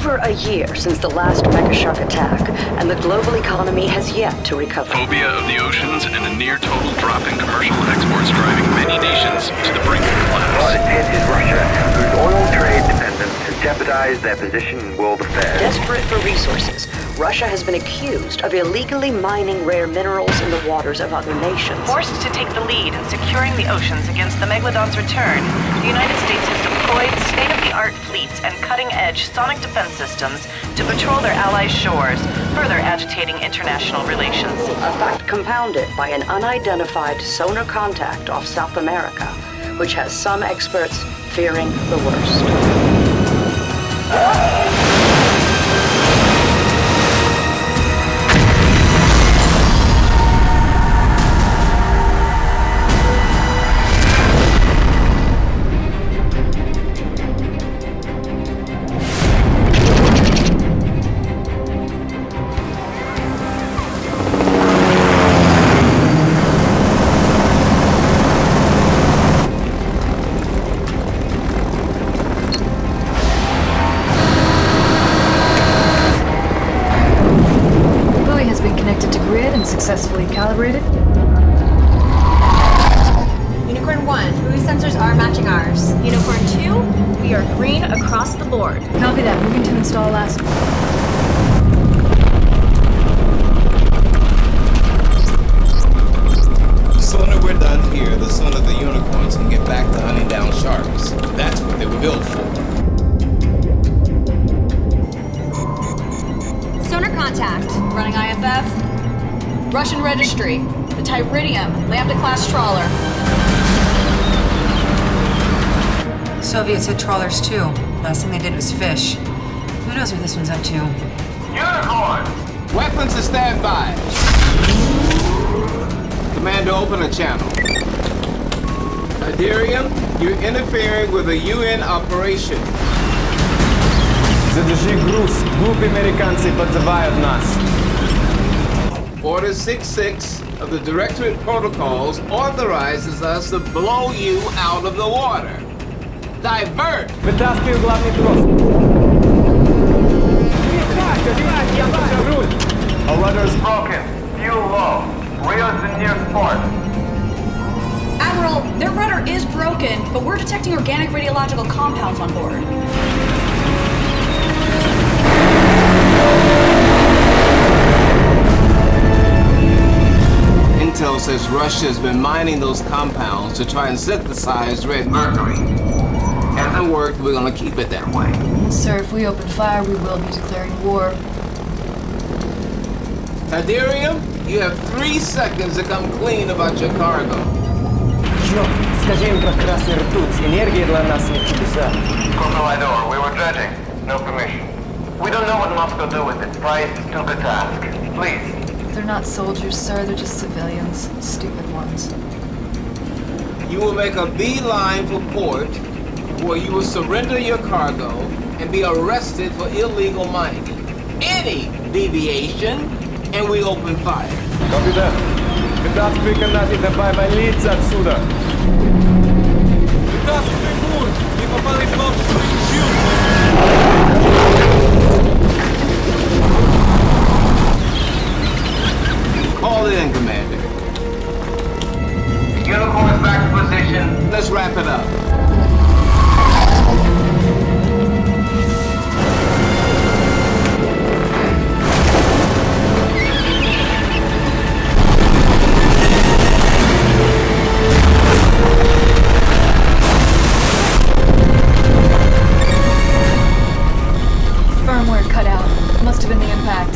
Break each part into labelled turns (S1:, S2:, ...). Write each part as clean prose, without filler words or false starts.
S1: over a year since the last megashark attack, and the global economy has yet to recover.
S2: Phobia of the oceans and a near-total drop in commercial exports driving many nations to the brink of collapse.
S3: What it is Russia, whose oil trade dependence has jeopardized their position in world affairs.
S1: Desperate for resources, Russia has been accused of illegally mining rare minerals in the waters of other nations.
S4: Forced to take the lead in securing the oceans against the Megalodon's return, the United States has deployed state-of-the-art fleets and cutting-edge sonic defense systems to patrol their allies' shores, further agitating international relations.
S1: A fact compounded by an unidentified sonar contact off South America, which has some experts fearing the worst.
S5: Successfully calibrated.
S6: Unicorn 1, buoy sensors are matching ours. Unicorn 2, we are green across the board.
S5: Copy that. Moving to install last.
S7: The sooner we're done here, the sooner the unicorns can get back to hunting down sharks. That's what they were built for.
S6: Sonar contact. Running IFF. Russian registry. The Tyridium, Lambda-class trawler.
S8: Soviets had trawlers too. Last thing they did was fish. Who knows what this one's up to?
S7: Unicorn! Weapons to stand by. Commander, open a channel. Tydirium, you're interfering with a UN operation.
S9: Задержи груз. Глупые американцы подзывают нас.
S7: Order 66 of the Directorate Protocols authorizes us to blow you out of the water. Divert!
S9: Вытаскиваю главный трос.
S3: Our rudder's broken. Fuel low. Rails in near port.
S6: Admiral, their rudder is broken, but we're detecting organic radiological compounds on board.
S7: Intel says Russia has been mining those compounds to try and synthesize red mercury. Hasn't worked, we're gonna keep it that way.
S5: Sir, if we open fire, we will be declaring war.
S7: Tydirium, you have 3 seconds to come clean about your cargo.
S9: Чё? Скажи им про красный ртуть. Энергия для нас не чудеса.
S3: Controlador, we were dredging. No permission. We don't know what Moscow do with it. Price took the task. Please.
S5: They're not soldiers, sir. They're just civilians. Stupid ones.
S7: You will make a beeline for port, where you will surrender your cargo and be arrested for illegal mining. Any deviation, and we open fire.
S9: Copy that. Вытаскивай канаты, давай валиться отсюда.
S7: Вытаскивай бур! Не попали в общую щелку! Call it in, Commander. Unicorn's back to position. Let's wrap it up.
S5: Firmware cut out. Must have been the impact.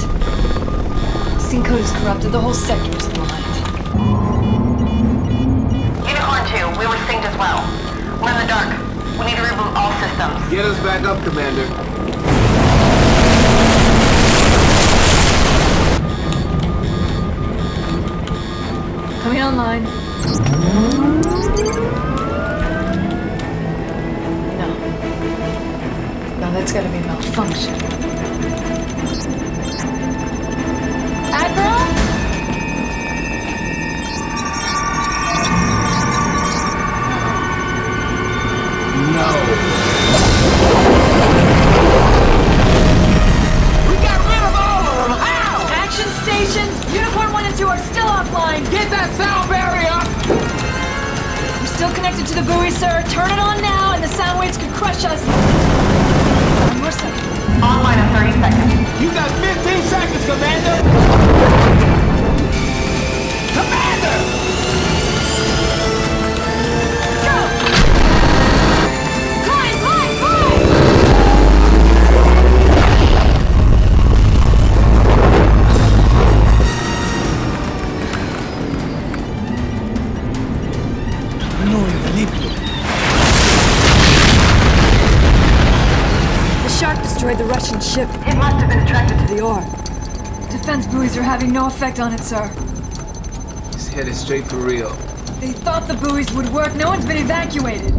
S5: Scene code is corrupted. The whole sector is blind.
S4: Unicorn 2, we were synced as well. We're in the dark. We need to reboot all systems.
S7: Get us back up, Commander.
S5: Coming online. No, that's gotta be a malfunction.
S6: Admiral?
S7: No.
S5: us! One more second.
S6: Online in 30 seconds.
S7: You got 15 seconds, Commander! Commander!
S6: Go! Climb, climb, climb!
S5: The shark destroyed the Russian ship.
S6: It must have been attracted to
S5: The ore. Defense buoys are having no effect on it, sir.
S7: He's headed straight for Rio.
S5: They thought the buoys would work. No one's been evacuated.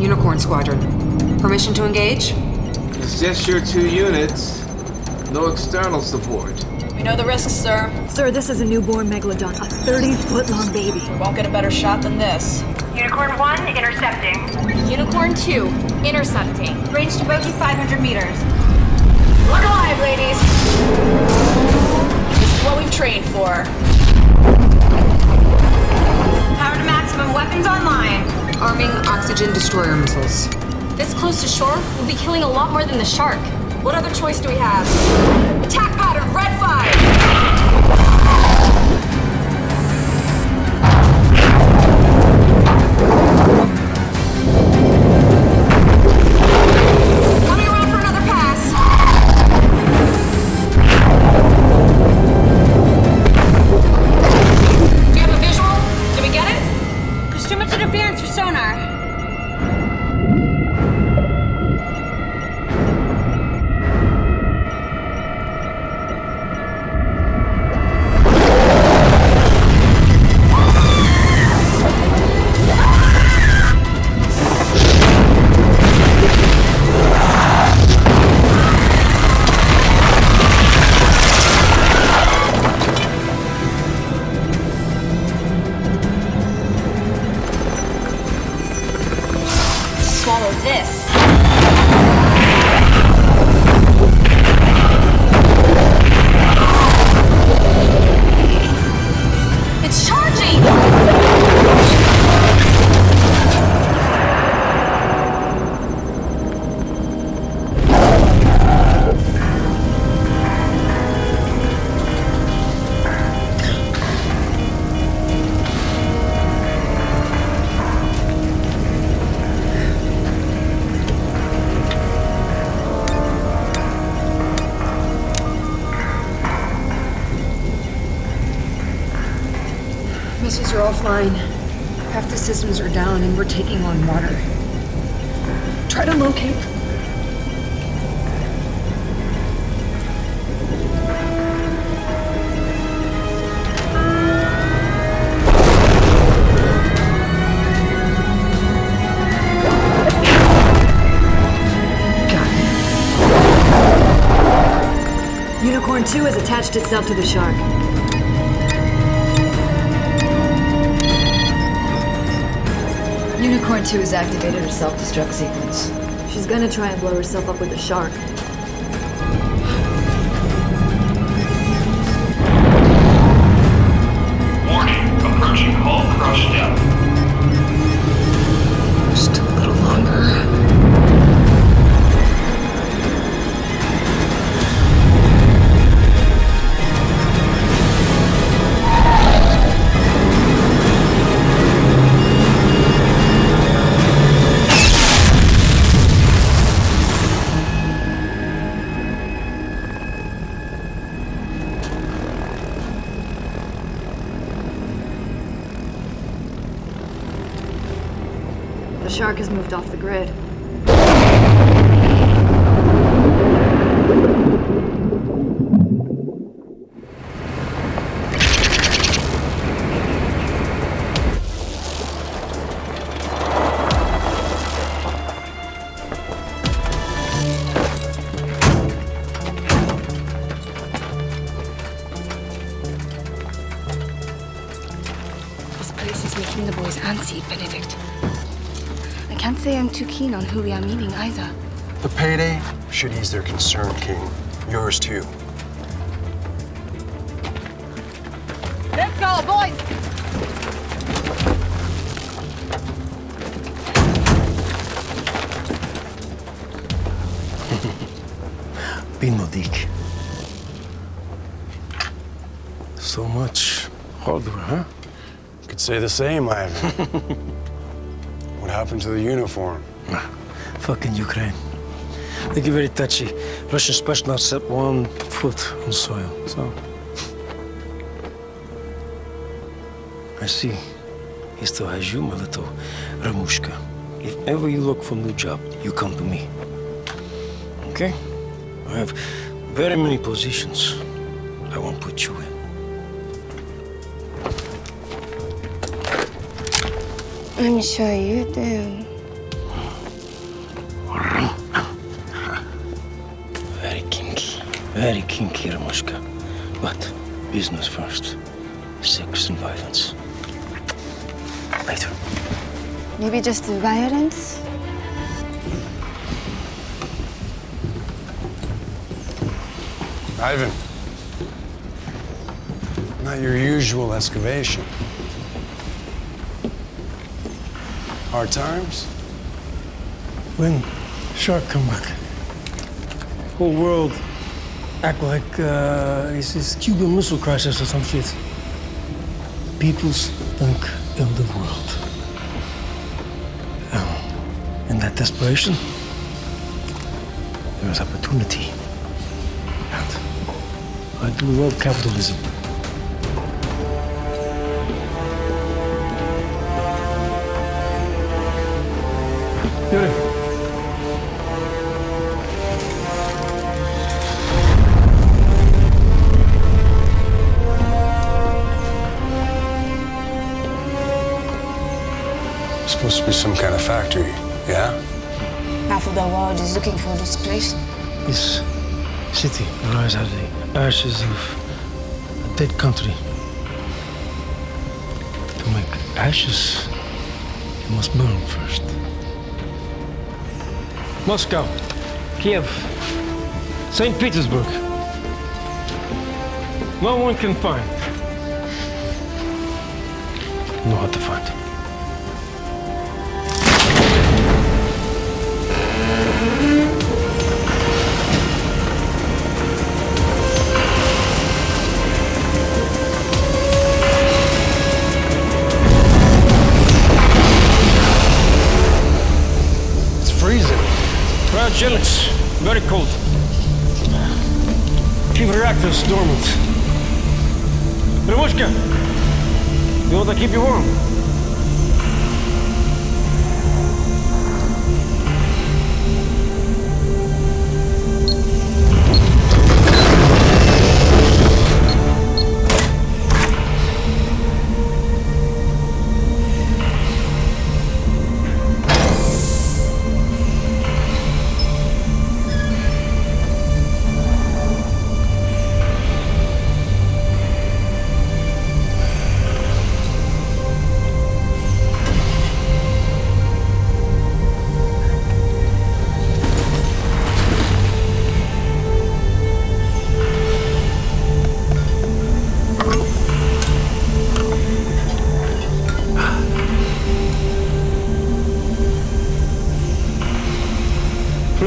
S8: Unicorn Squadron. Permission to engage?
S7: It's just your 2 units. No external support.
S6: We know the risks, sir.
S5: Sir, this is a newborn megalodon, a 30-foot-long baby.
S6: We won't get a better shot than this.
S10: Unicorn 1, intercepting.
S6: Unicorn 2, intercepting. Range to bogey 500 meters. Look alive, ladies! This is what we've trained for.
S10: Power to maximum, weapons online.
S8: Arming oxygen destroyer missiles.
S6: This close to shore, we'll be killing a lot more than the shark. What other choice do we have? Attack pattern, red 5! Coming around for another pass. Do you have a visual? Did we get it?
S10: There's too much interference for sonar.
S6: Swallow this. It's charging!
S8: Missiles are offline. Half the systems are down and we're taking on water. Try to locate.
S5: Unicorn 2 has attached itself to the shark. Unicorn 2 has activated her self-destruct sequence. She's gonna try and blow herself up with the shark.
S11: Warning, approaching hull crush depth.
S8: Just a little longer.
S5: The shark has moved off the grid.
S12: This place is making the boys antsy, Benedict. I can't say I'm too keen on who we are meeting either.
S13: The payday should ease their concern, King. Yours too.
S6: Let's go, boys!
S14: Binodik. So much hardware, huh?
S13: You could say the same, Ivan. What happened to the uniform?
S14: Fucking Ukraine. They get very touchy. Russian special not set one foot on soil, so... I see. He still has you, my little Ramushka. If ever you look for a new job, you come to me. Okay? I have very many positions I won't put you in.
S12: I'm sure you do.
S14: Very kinky, Ramushka. But business first. Sex and violence. Later.
S12: Maybe just the violence?
S13: Ivan. Not your usual excavation. Hard times?
S14: When shark come back, whole world act like it's this Cuban Missile Crisis or some shit. Peoples think in the world. In that desperation, there is opportunity. And I do love capitalism. Yuri.
S13: Supposed to be some kind of factory, yeah?
S12: Half of the world is looking for this place.
S14: This city arises out of the ashes of a dead country. To make ashes, you must burn first. Moscow, Kiev, St. Petersburg. No one can find. Know how to find.
S13: It's freezing.
S14: Cryogenics, very cold. Keep reactors dormant. Ramushka, you want to keep you warm?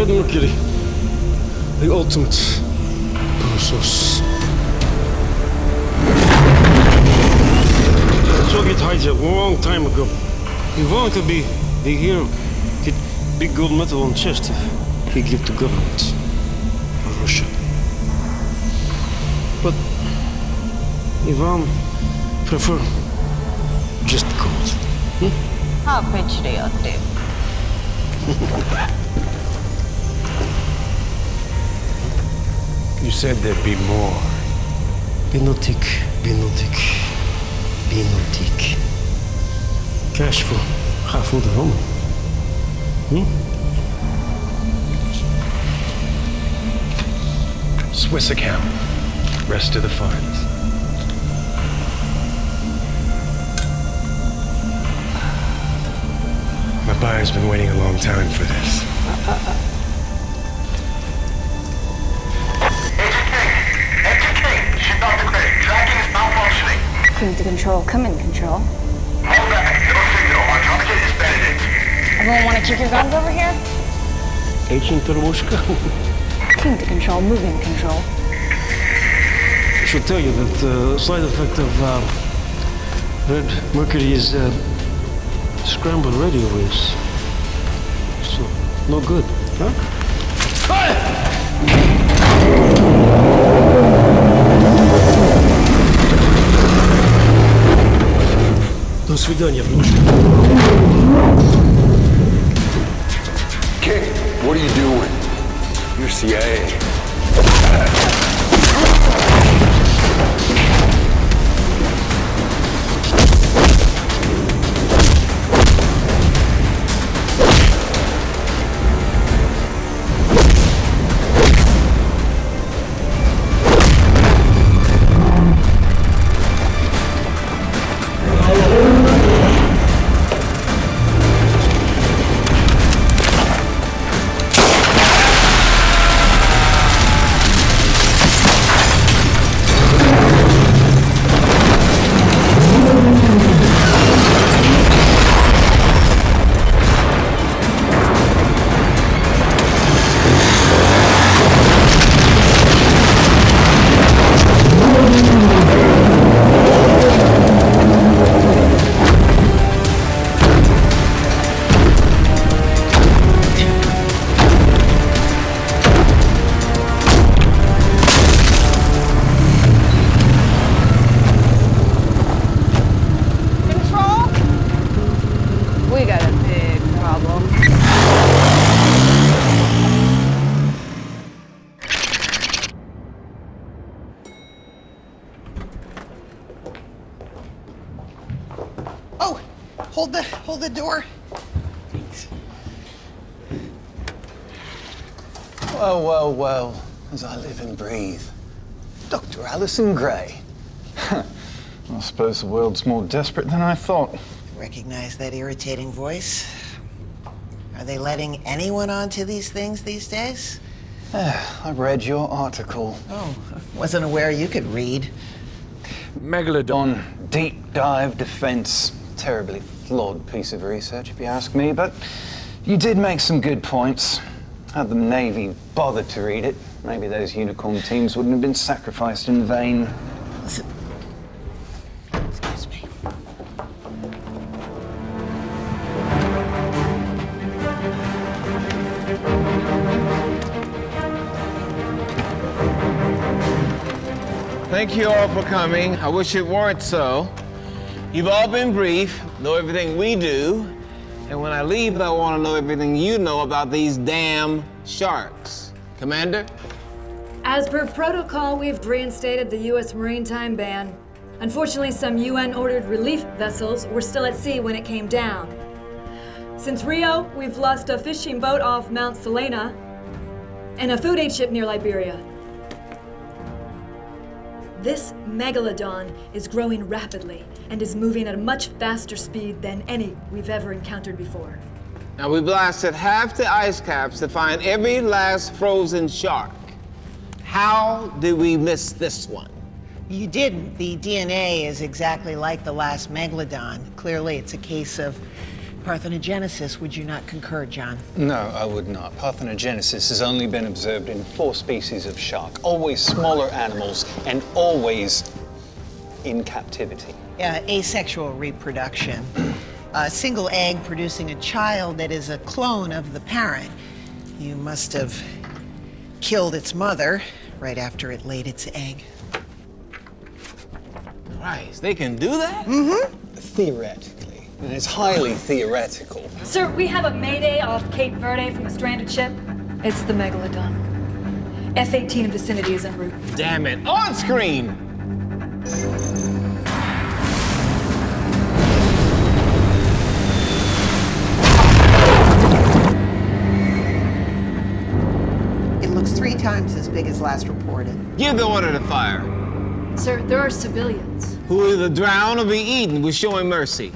S14: Mercury, the ultimate Kolossus. Soviet hijack a long time ago. He wanted to be the hero. Get big gold medal on chest if he give to government of Russia. But Ivan prefer just gold.
S4: How patriotic.
S13: You said there'd be more.
S14: Binodik. Cash voor. Ga voor de handen.
S13: Swiss account. Rest of the funds. My buyer's been waiting a long time for this.
S12: King to control, come in control.
S3: Hold back. No signal. Our target is Benedict.
S6: Everyone want to keep your guns over here?
S14: Agent Ramushka?
S5: Team to control, moving control.
S14: I should tell you that the side effect of Red Mercury's scrambled radio waves. So, no good, huh? До свидания, Blушка.
S13: Kid, what are you doing? You're CIA.
S15: Hold the door. Well, as I live and breathe. Dr. Allison Gray. I suppose the world's more desperate than I thought.
S16: Recognize that irritating voice? Are they letting anyone onto these things these days?
S15: I read your article.
S16: Oh, wasn't aware you could read.
S15: Megalodon deep dive defense. Terribly flawed piece of research, if you ask me, but you did make some good points. Had the Navy bothered to read it, maybe those unicorn teams wouldn't have been sacrificed in vain.
S16: Listen. Excuse me.
S7: Thank you all for coming. I wish it weren't so. You've all been brief, know everything we do, and when I leave, I want to know everything you know about these damn sharks. Commander?
S5: As per protocol, we've reinstated the U.S. maritime ban. Unfortunately, some UN-ordered relief vessels were still at sea when it came down. Since Rio, we've lost a fishing boat off Mount Selena and a food aid ship near Liberia. This megalodon is growing rapidly and is moving at a much faster speed than any we've ever encountered before.
S7: Now, we blasted half the ice caps to find every last frozen shark. How did we miss this one?
S16: You didn't. The DNA is exactly like the last megalodon. Clearly, it's a case of parthenogenesis. Would you not concur, John?
S15: No, I would not. Parthenogenesis has only been observed in 4 species of shark, always smaller animals and always in captivity.
S16: Asexual reproduction. A single egg producing a child that is a clone of the parent. You must have killed its mother right after it laid its egg.
S7: Christ, they can do that?
S16: Mm-hmm.
S15: Theoretically. And it's highly theoretical.
S5: Sir, we have a mayday off Cape Verde from a stranded ship. It's the megalodon. F-18 in vicinity is en route.
S7: Damn it, on screen!
S16: It looks 3 times as big as last reported.
S7: Give the order to fire.
S5: Sir, there are civilians.
S7: Who will either drown or be eaten with showing mercy.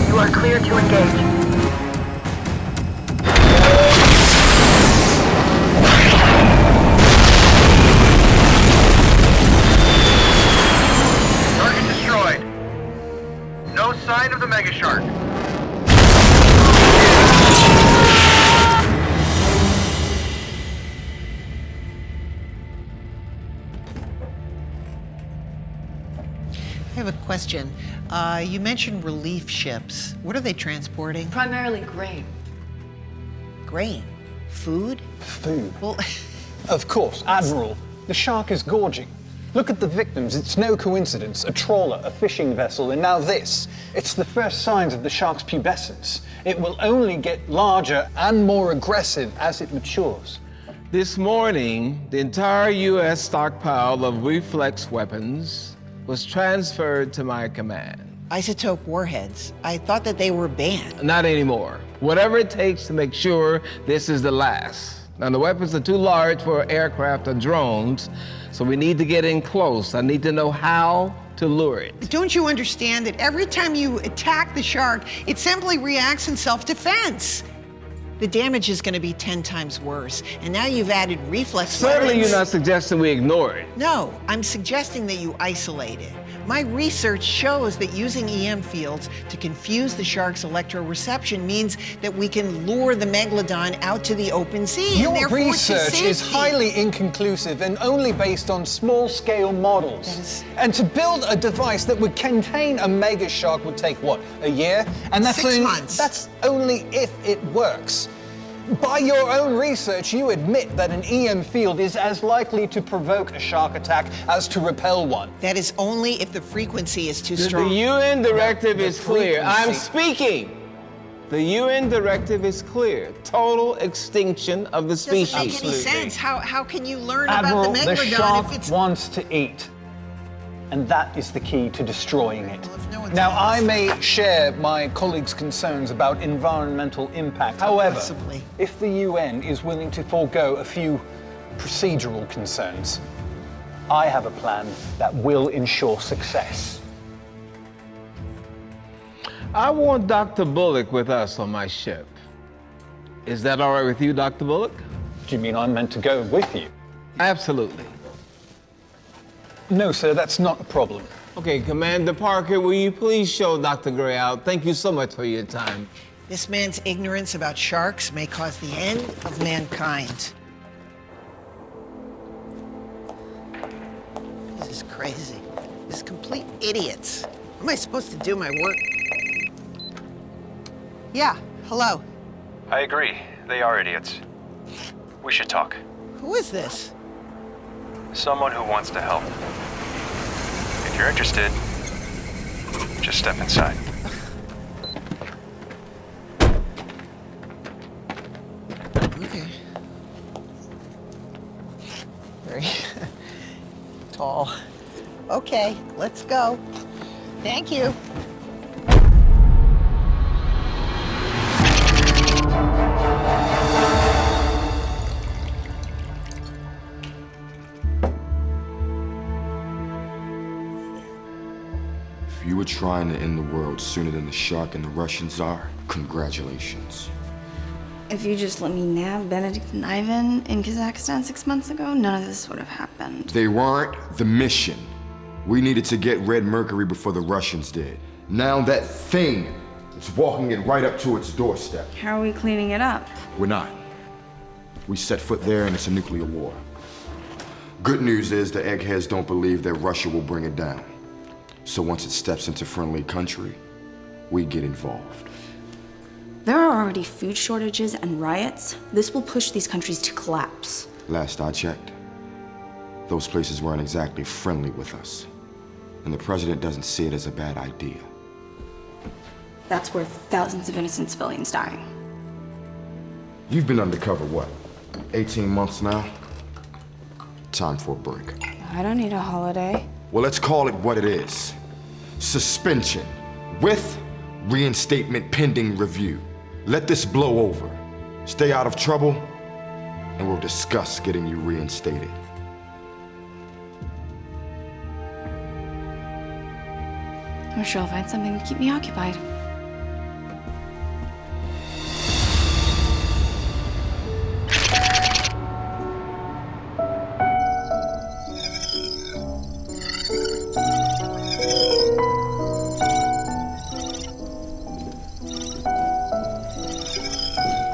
S1: You are clear to engage.
S3: Target destroyed. No sign of the Megalodon.
S16: shark! I have a question. You mentioned relief ships. What are they transporting?
S5: Primarily grain.
S16: Grain? Food?
S15: Food.
S16: Well,
S15: Of course, Admiral. The shark is gorging. Look at the victims. It's no coincidence. A trawler, a fishing vessel, and now this. It's the first signs of the shark's pubescence. It will only get larger and more aggressive as it matures.
S7: This morning, the entire U.S. stockpile of reflex weapons was transferred to my command.
S16: isotope warheads. I thought that they were banned.
S7: Not anymore. Whatever it takes to make sure this is the last. Now, the weapons are too large for aircraft or drones, so we need to get in close. I need to know how to lure it.
S16: Don't you understand that every time you attack the shark, it simply reacts in self-defense? The damage is going to be 10 times worse, and now you've added reflex
S7: Certainly
S16: weapons.
S7: you're not suggesting we ignore it.
S16: No, I'm suggesting that you isolate it. My research shows that using EM fields to confuse the shark's electroreception means that we can lure the megalodon out to the open sea and
S15: Your
S16: therefore to
S15: research is
S16: safety.
S15: highly inconclusive and only based on small-scale models. And to build a device that would contain a mega shark would take, what, a year? And that's
S16: 6
S15: only,
S16: months.
S15: That's only if it works. By your own research, you admit that an EM field is as likely to provoke a shark attack as to repel one.
S16: That is only if the frequency is too
S7: The
S16: strong.
S7: UN directive is clear. I'm
S16: frequency.
S7: speaking. The UN directive is clear. Total extinction of the species.
S16: Doesn't make any sense. How can you learn
S15: Admiral,
S16: about the
S15: the
S16: megalodon
S15: shark
S16: if it's...
S15: wants to eat. And that is the key to destroying it.
S16: no one's
S15: Now,
S16: honest.
S15: I may share my colleagues' concerns about environmental impact. However,
S16: Possibly.
S15: if the UN is willing to forego a few procedural concerns, I have a plan that will ensure success.
S7: I want Dr. Bullock with us on my ship. Is that all right with you, Dr. Bullock?
S15: Do you mean I'm meant to go with you?
S7: Absolutely.
S15: No, sir, that's not a problem.
S7: Okay, Commander Parker, will you please show Dr. Gray out? Thank you so much for your time.
S16: This man's ignorance about sharks may cause the end of mankind. This is crazy. This is complete idiots. How am I supposed to do my work? Yeah, hello.
S17: I agree. They are idiots. We should talk.
S16: Who is this?
S17: Someone who wants to help. If you're interested, just step inside.
S16: Okay. Very tall. Okay, let's go. Thank you.
S18: If you were trying to end the world sooner than the shark and the Russians are, congratulations.
S12: If you just let me nab Benedict and Ivan in Kazakhstan 6 months ago, none of this would have happened.
S18: They weren't the mission. We needed to get Red Mercury before the Russians did. Now that thing is walking it right up to its doorstep.
S12: How are we cleaning it up?
S18: We're not. We set foot there and it's a nuclear war. Good news is the eggheads don't believe that Russia will bring it down. So once it steps into friendly country, we get involved.
S12: There are already food shortages and riots. This will push these countries to collapse.
S18: Last I checked, those places weren't exactly friendly with us. And the president doesn't see it as a bad idea.
S12: That's worth thousands of innocent civilians dying.
S18: You've been undercover, what, 18 months now? Time for a break.
S12: I don't need a holiday.
S18: Well, let's call it what it is. Suspension, with reinstatement pending review. Let this blow over. Stay out of trouble, and we'll discuss getting you reinstated.
S12: I'm sure I'll find something to keep me occupied.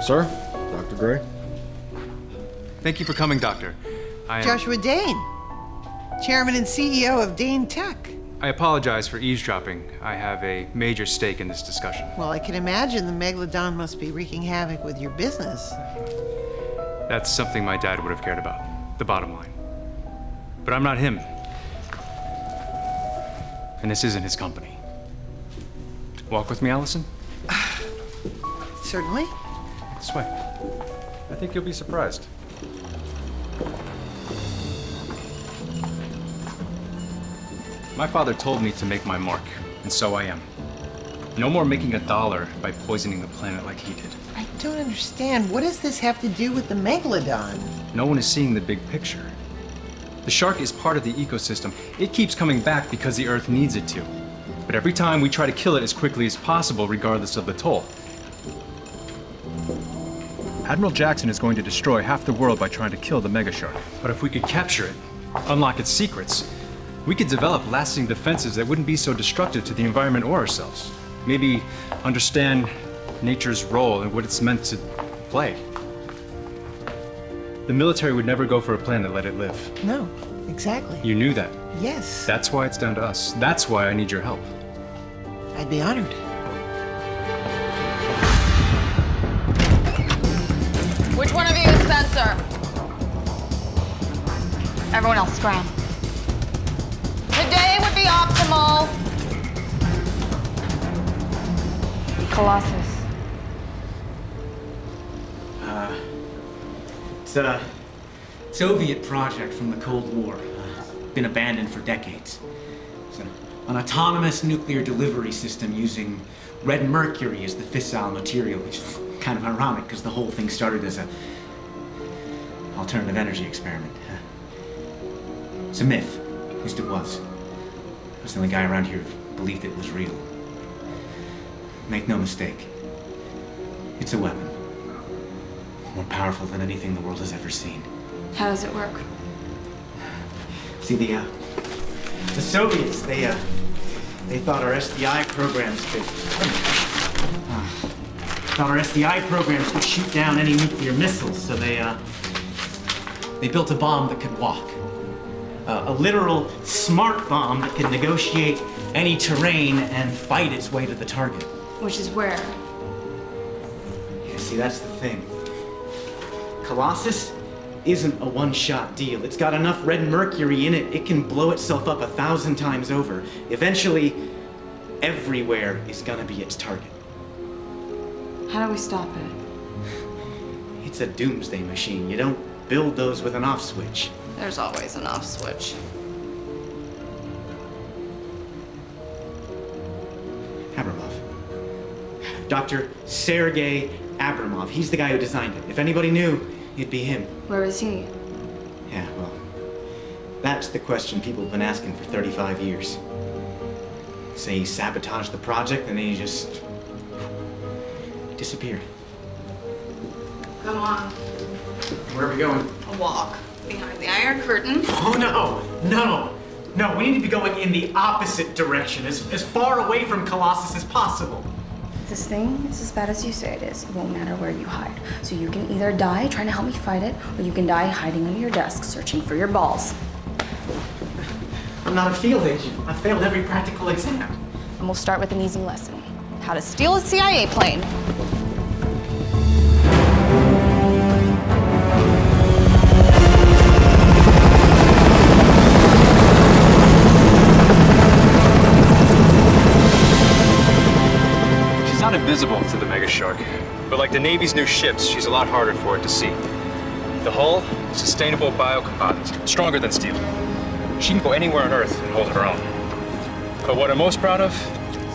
S19: Sir, Dr. Gray.
S17: Thank you for coming, Doctor.
S16: Joshua Dane, Chairman and CEO of Dane Tech.
S17: I apologize for eavesdropping. I have a major stake in this discussion.
S16: Well, I can imagine the Megalodon must be wreaking havoc with your business.
S17: That's something my dad would have cared about, the bottom line. But I'm not him. And this isn't his company. Walk with me, Allison?
S16: Certainly.
S17: This way. I think you'll be surprised. My father told me to make my mark, and so I am. No more making $1 by poisoning the planet like he did.
S16: I don't understand. What does this have to do with the Megalodon?
S17: No one is seeing the big picture. The shark is part of the ecosystem. It keeps coming back because the Earth needs it to. But every time we try to kill it as quickly as possible, regardless of the toll. Admiral Jackson is going to destroy half the world by trying to kill the mega shark. But if we could capture it, unlock its secrets, we could develop lasting defenses that wouldn't be so destructive to the environment or ourselves. Maybe understand nature's role and what it's meant to play. The military would never go for a plan that let it live.
S16: No, exactly.
S17: You knew that.
S16: Yes.
S17: That's why it's down to us. That's why I need your help.
S16: I'd be honored.
S6: Which one of you is Spencer? Everyone else, scram. Today would be optimal. Colossus.
S20: It's a Soviet project from the Cold War. Been abandoned for decades. It's an autonomous nuclear delivery system using red mercury as the fissile material, which is kind of ironic because the whole thing started as an alternative energy experiment. It's a myth. At least it was. I was the only guy around here who believed it was real. Make no mistake. It's a weapon. More powerful than anything the world has ever seen.
S12: How does it work?
S20: See, the Soviets, they thought our SDI programs could shoot down any nuclear missiles, so they built a bomb that could walk. A literal smart bomb that could negotiate any terrain and fight its way to the target.
S12: Which is where?
S20: Yeah, see, that's the thing. Colossus isn't a one-shot deal. It's got enough red mercury in it, it can blow itself up 1,000 times over. Eventually, everywhere is gonna be its target.
S12: How do we stop it?
S20: It's a doomsday machine. You don't build those with an off switch.
S12: There's always an off switch.
S20: Abramov. Dr. Sergei Abramov. He's the guy who designed it. If anybody knew, it'd be him.
S12: Where is he?
S20: Yeah, well, that's the question people have been asking for 35 years. Say he sabotaged the project and then he just disappeared.
S12: Come on.
S20: Where are we going?
S12: A walk. Behind the Iron Curtain.
S20: Oh, no, we need to be going in the opposite direction, as far away from Colossus as possible.
S12: This thing is as bad as you say it is. It won't matter where you hide. So you can either die trying to help me fight it, or you can die hiding under your desk searching for your balls.
S20: I'm not a field agent. I failed every practical exam.
S12: And we'll start with an easy lesson. How to steal a CIA plane.
S17: Not invisible to the mega shark, but like the Navy's new ships, she's a lot harder for it to see. The hull, sustainable biocomposites, stronger than steel. She can go anywhere on Earth and hold her own. But what I'm most proud of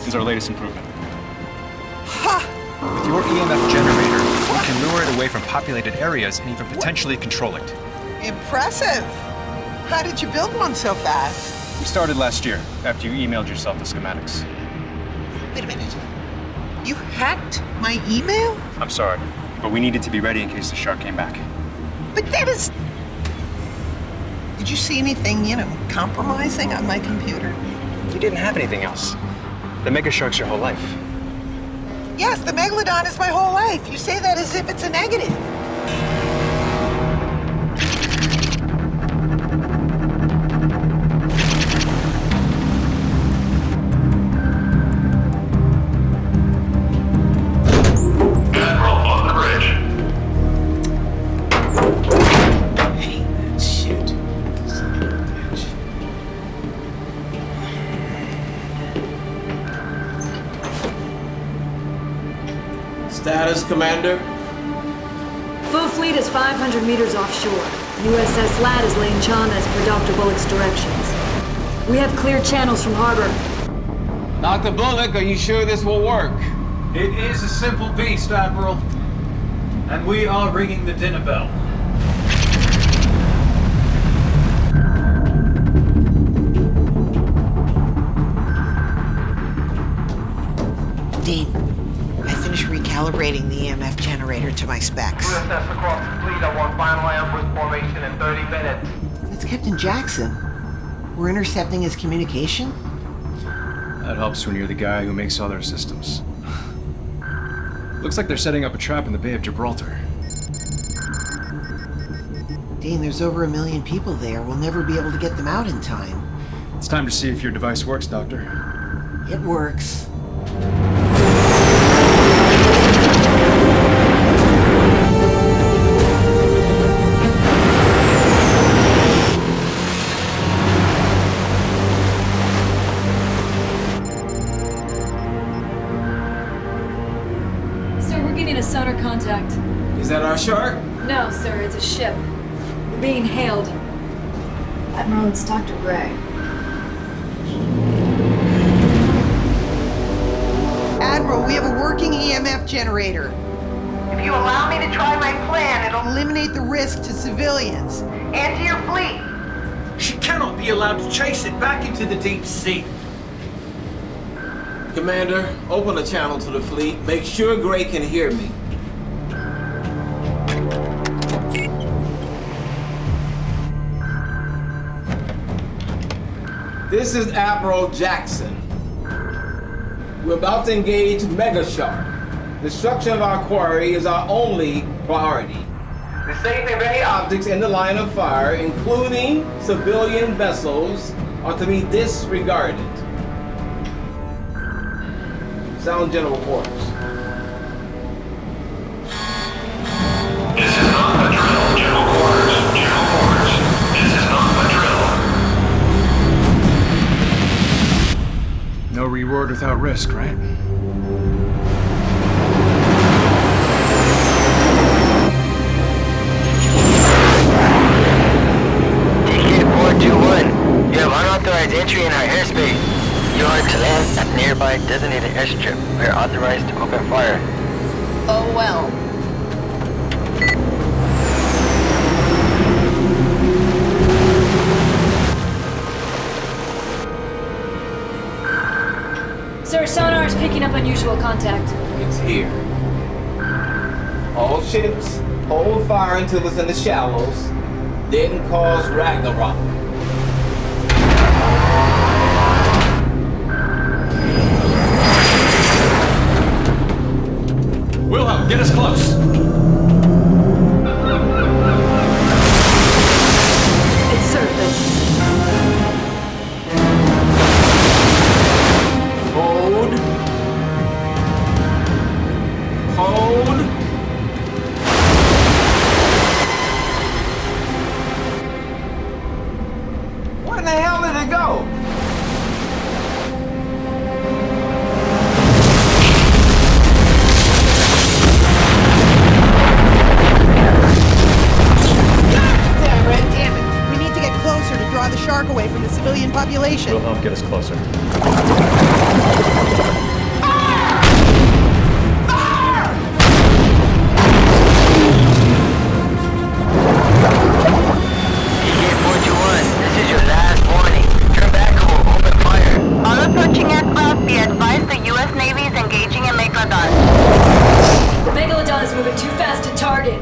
S17: is our latest improvement. With your EMF generator, we can lure it away from populated areas and even potentially control it.
S16: Impressive. How did you build one so fast?
S17: We started last year, after you emailed yourself the schematics.
S16: Wait a minute. You hacked my email?
S17: I'm sorry, but we needed to be ready in case the shark came back.
S16: But that is... Did you see anything, compromising on my computer?
S17: You didn't have anything else. The mega shark's your whole life.
S16: Yes, the Megalodon is my whole life. You say that as if it's a negative.
S11: Admiral on the bridge.
S20: Hate that shit. Son of a bitch.
S7: Status, Commander?
S5: Full fleet is 500 meters offshore. USS Latt is laying Chana as per Dr. Bullock's directions. We have clear channels from harbor.
S7: Dr. Bullock, are you sure this will work?
S17: It is a simple beast, Admiral. And we are ringing the dinner bell.
S16: Dean, I finished recalibrating the EMF generator to my specs.
S3: USS across the fleet. I want final ambush formation in 30 minutes.
S16: That's Captain Jackson. We're intercepting his communication?
S17: That helps when you're the guy who makes all their systems. Looks like they're setting up a trap in the Bay of Gibraltar.
S16: Dean, there's over 1 million people there. We'll never be able to get them out in time.
S17: It's time to see if your device works, Doctor.
S16: It works.
S5: Sir, we're getting a sonar contact.
S7: Is that our shark?
S5: No, sir, it's a ship. We're being hailed.
S12: Admiral, it's Dr. Gray.
S16: Admiral, we have a working EMF generator.
S3: If you allow me to try my plan, it'll
S16: Eliminate the risk to civilians.
S3: and to your fleet.
S14: She cannot be allowed to chase it back into the deep sea.
S7: Commander, open a channel to the fleet. Make sure Gray can hear me. This is Admiral Jackson. We're about to engage Mega Shark. Destruction of our quarry is our only priority. The safety of any objects in the line of fire, including civilian vessels, are to be disregarded. Sound general quarters.
S11: This is not a drill, General Quarters. General Quarters. This is not a drill.
S17: No reward without risk, right?
S3: TK-421, you have unauthorized entry in our airspace. You are to land at nearby designated airstrip. We are authorized to open fire.
S12: Oh well.
S5: Sir, sonar is picking up unusual contact.
S7: It's here. All ships, hold fire until it's in the shallows, then cause Ragnarok.
S17: Wilhelm, get us close!
S5: It's surface.
S7: Hold. Hold. Where the hell did it go?
S16: Damn it! We need to get closer to draw the shark away from the civilian population.
S17: Wilhelm, get us closer.
S3: TK-421, this is your last warning. Turn back or we'll open fire.
S4: All approaching aircraft, be advised the U.S. Navy is engaging a Megalodon.
S5: The Megalodon is moving too fast to target.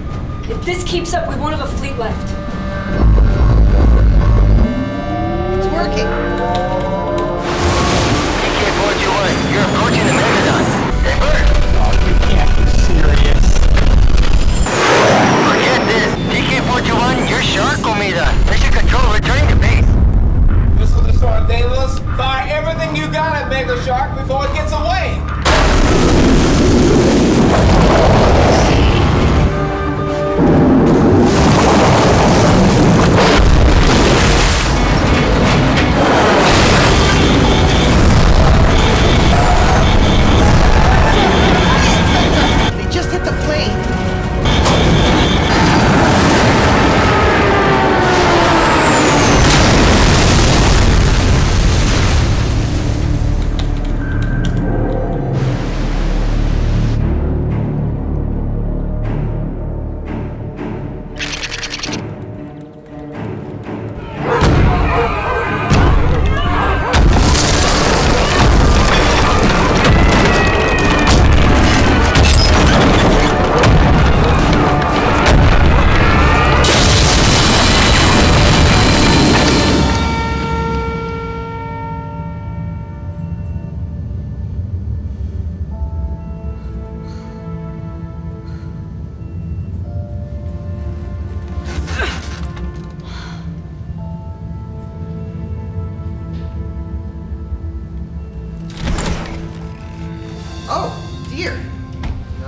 S5: If this keeps up, we won't have a fleet left.
S16: It's working.
S3: TK-421, you're approaching the Megalodon. Divert!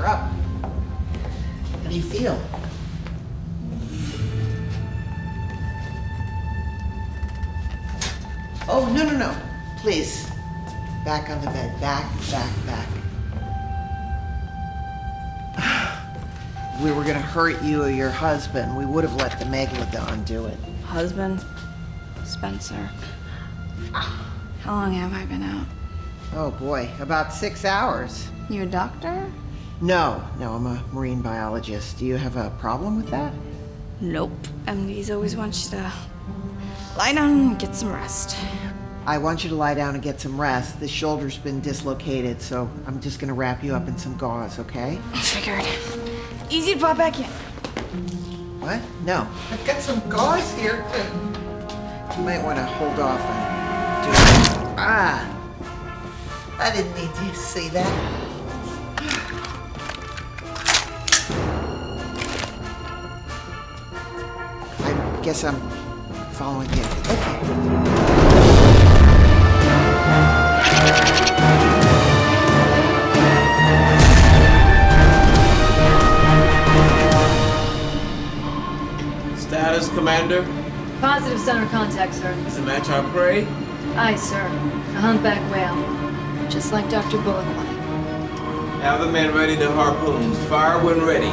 S16: up. How do you feel? Oh, no. Please. Back on the bed. Back. We were gonna hurt you or your husband. We would have let the Megalodon do it.
S12: Husband? Spencer. How long have I been out?
S16: Oh boy, about 6 hours.
S12: You a doctor?
S16: No, I'm a marine biologist. Do you have a problem with that?
S12: Nope. MDs always want you to lie down and get some rest.
S16: I want you to lie down and get some rest. The shoulder's been dislocated, so I'm just gonna wrap you up in some gauze, okay?
S12: Figured. Easy to pop back in.
S16: What? No. I've got some gauze here. You might want to hold off on doing it. Ah! I didn't need to see that. I guess I'm following you. Okay.
S7: Status, Commander?
S5: Positive center contact, sir.
S7: Is the match our prey?
S5: Aye, sir. A humpback whale. Just like Dr. Bullock wanted.
S7: Have the men ready to harpoons. Fire when ready.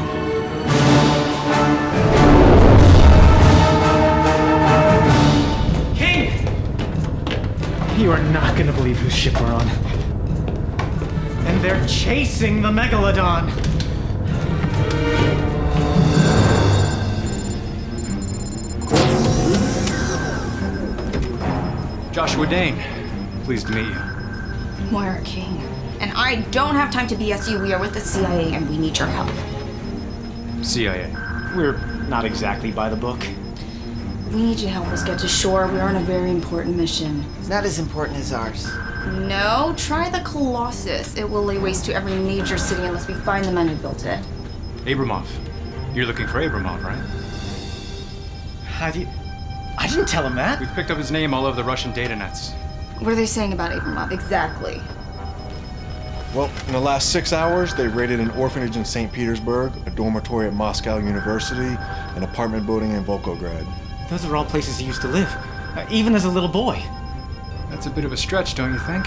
S20: King! You are not gonna believe whose ship we're on. And they're chasing the Megalodon!
S17: Joshua Dane, pleased to meet you.
S12: Moira King. And I don't have time to BS you. We are with the CIA and we need your help.
S17: CIA.
S20: We're not exactly by the book.
S12: We need you to help us get to shore. We're on a very important mission.
S16: It's not as important as ours.
S12: No, try the Kolossus. It will lay waste to every major city unless we find the men who built it.
S17: Abramov. You're looking for Abramov, right?
S20: I didn't tell him that.
S17: We've picked up his name all over the Russian data nets.
S12: What are they saying about Abramov exactly?
S19: Well, in the last 6 hours, they raided an orphanage in St. Petersburg, a dormitory at Moscow University, an apartment building in Volgograd.
S20: Those are all places he used to live, even as a little boy.
S17: That's a bit of a stretch, don't you think?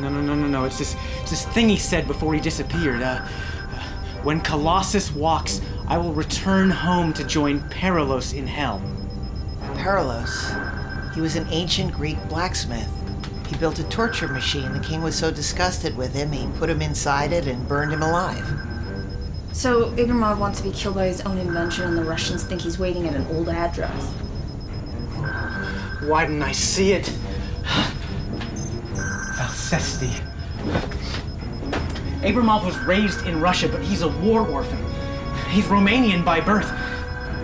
S20: No. It's this thing he said before he disappeared. When Kolossus walks, I will return home to join Perilos in hell.
S16: Perilos? He was an ancient Greek blacksmith. He built a torture machine. The king was so disgusted with him, he put him inside it and burned him alive.
S12: So Abramov wants to be killed by his own invention and the Russians think he's waiting at an old address.
S20: Why didn't I see it? Alcesti. Abramov was raised in Russia, but he's a war orphan. He's Romanian by birth.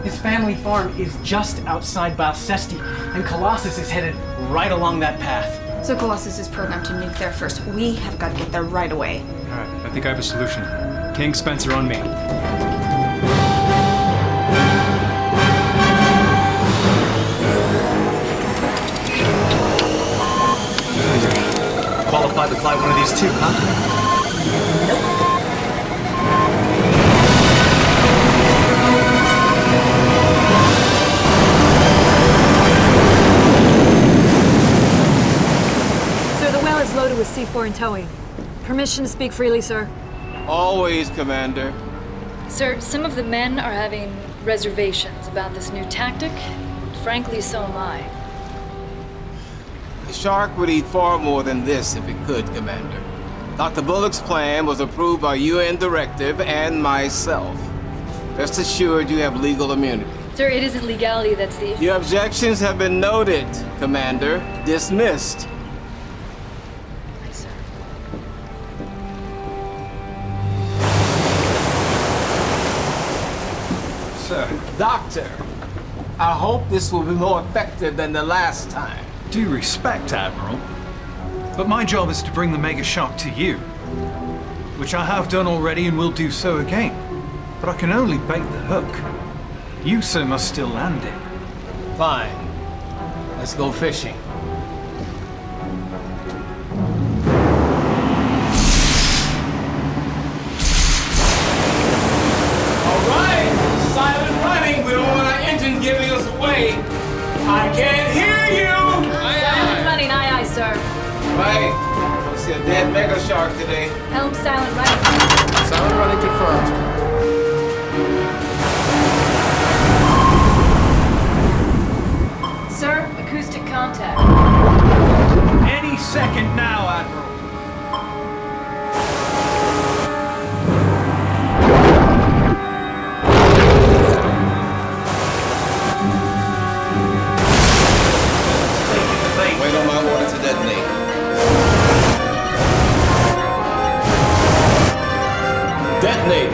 S20: His family farm is just outside Balcesti, and Kolossus is headed right along that path.
S12: So Kolossus is programmed to nuke there first. We have got to get there right away.
S17: All right, I think I have a solution. King, Spencer, on me.
S20: Qualified to fly one of these too, huh?
S12: Nope.
S5: Loaded with C4 and towing. Permission to speak freely, sir.
S7: Always, Commander.
S5: Sir, some of the men are having reservations about this new tactic. Frankly, so am I.
S7: The shark would eat far more than this if it could, Commander. Dr. Bullock's plan was approved by UN directive and myself. Rest assured you have legal immunity.
S5: Sir, it isn't legality that's the issue.
S7: Your objections have been noted, Commander. Dismissed. Doctor, I hope this will be more effective than the last time.
S17: Due respect, Admiral. But my job is to bring the mega shark to you. Which I have done already and will do so again. But I can only bait the hook. You, sir, must still land it.
S7: Fine. Let's go fishing. Wait! I can't hear you!
S5: Silent running, aye, sir.
S7: Right. I see a dead mega shark today.
S5: Helm silent running.
S7: Silent running confirmed.
S5: Sir, acoustic contact.
S17: Any second now, Admiral.
S7: Wait on my order to detonate. Detonate.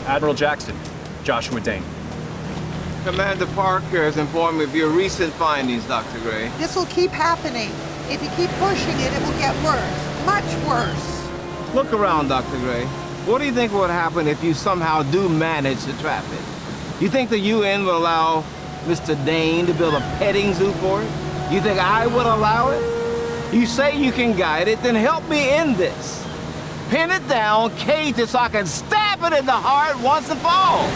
S17: Admiral Jackson, Joshua Dane.
S7: Commander Parker has informed me of your recent findings, Dr. Gray.
S16: This will keep happening. If you keep pushing it, it will get worse. Much worse.
S7: Look around, Dr. Gray. What do you think would happen if you somehow do manage to trap it? You think the UN would allow Mr. Dane to build a petting zoo for it? You think I would allow it? You say you can guide it, then help me in this. Pin it down, cage it so I can stab it in the heart once and for all.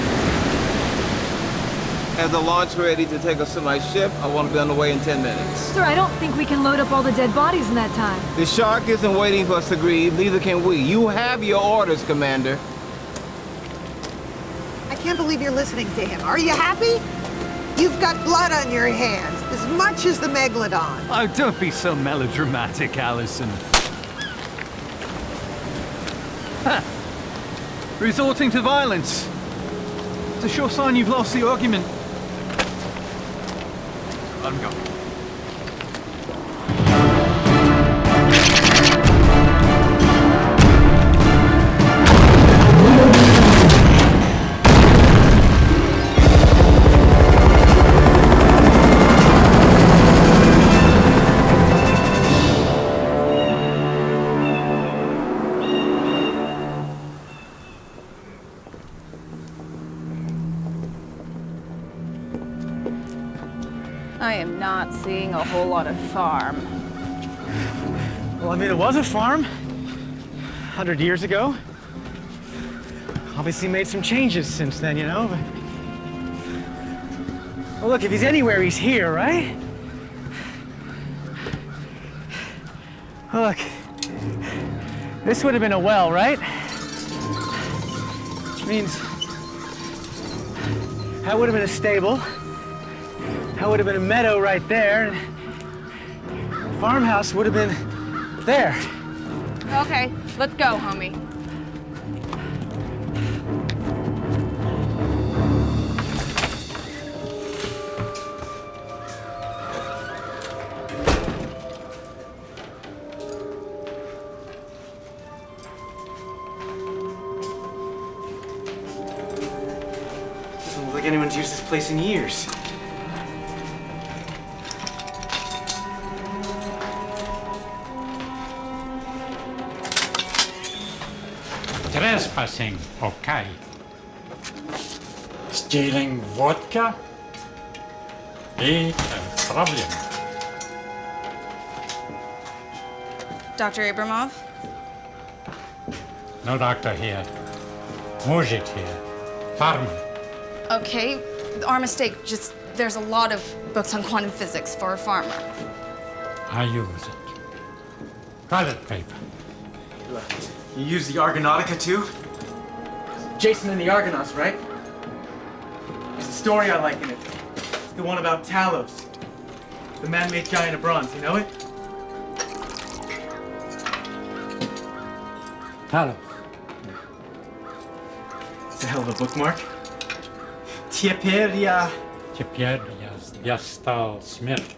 S7: Have the launch ready to take us to my ship. I want to be on the way in 10 minutes.
S5: Sir, I don't think we can load up all the dead bodies in that time.
S7: The shark isn't waiting for us to grieve, neither can we. You have your orders, Commander.
S16: I can't believe you're listening to him. Are you happy? You've got blood on your hands, as much as the Megalodon.
S17: Oh, don't be so melodramatic, Allison. Huh. Resorting to violence. It's a sure sign you've lost the argument. Let him go.
S21: I am not seeing a whole lot of farm.
S9: Well, I mean, it was a farm 100 years ago. Obviously made some changes since then, you know. Well, look, if he's anywhere, he's here, right? Look, this would have been a well, right? Which means that would have been a stable. That would have been a meadow right there. And the farmhouse would have been there.
S21: Okay, let's go, homie.
S9: Doesn't look like anyone's used this place in years.
S22: Trespassing, okay. Stealing vodka? Ain't a problem.
S21: Dr. Abramov?
S22: No doctor here. Mujik here. Farmer.
S21: Okay, our mistake, just there's a lot of books on quantum physics for a farmer.
S22: I use it. Toilet paper.
S9: You use the Argonautica too? Jason and the Argonauts, right? There's a story I like in it. It's the one about Talos, the man-made giant of bronze. You know it?
S22: Carlos.
S9: It's a hell of a bookmark. Tieperia.
S22: Теперь я стал смерть.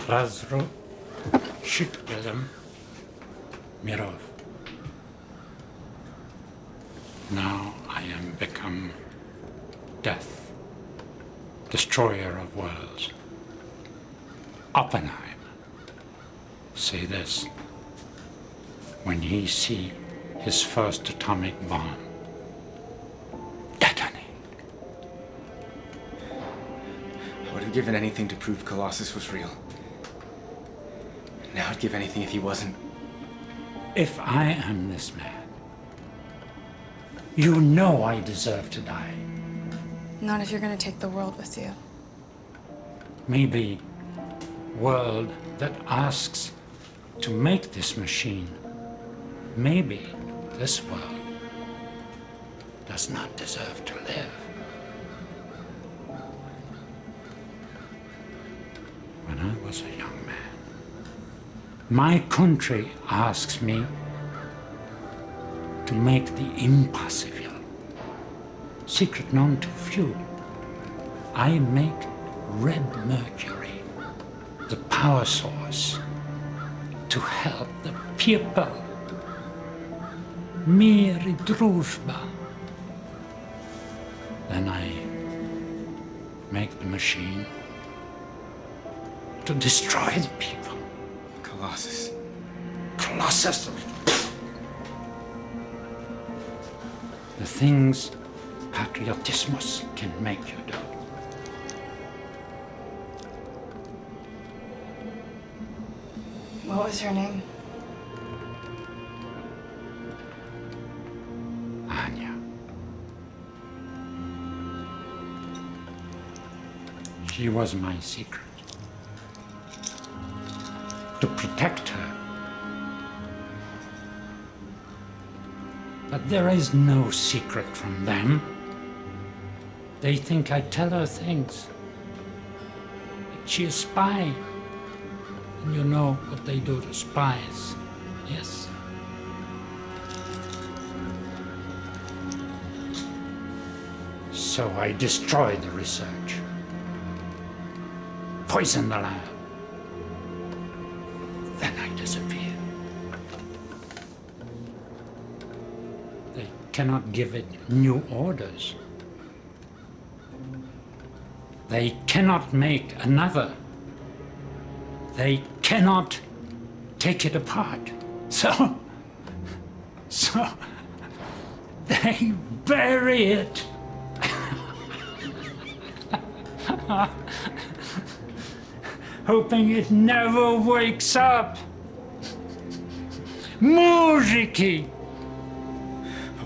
S22: Разрушителем миров. Now I am become death, destroyer of worlds. Oppenheim say this when he see his first atomic bomb detonate.
S9: I would have given anything to prove Kolossus was real. Now I'd give anything if he wasn't.
S22: If I am this man, you know I deserve to die.
S21: Not if you're gonna take the world with you.
S22: Maybe world that asks to make this machine. Maybe this world does not deserve to live. When I was a young man, my country asks me to make the impossible, secret known to few. I make red mercury, the power source, to help the people. Mir i družba. Then I make the machine to destroy the people.
S9: Kolossus.
S22: Kolossus. The things patriotismus can make you do.
S21: What was her name?
S22: Anya. She was my secret. To protect her. But there is no secret from them. They think I tell her things. That she is a spy. And you know what they do to spies, yes? So I destroy the research. Poison the lab. Then I disappear. They cannot give it new orders. They cannot make another. They cannot take it apart. So they bury it. Hoping it never wakes up. Muziki!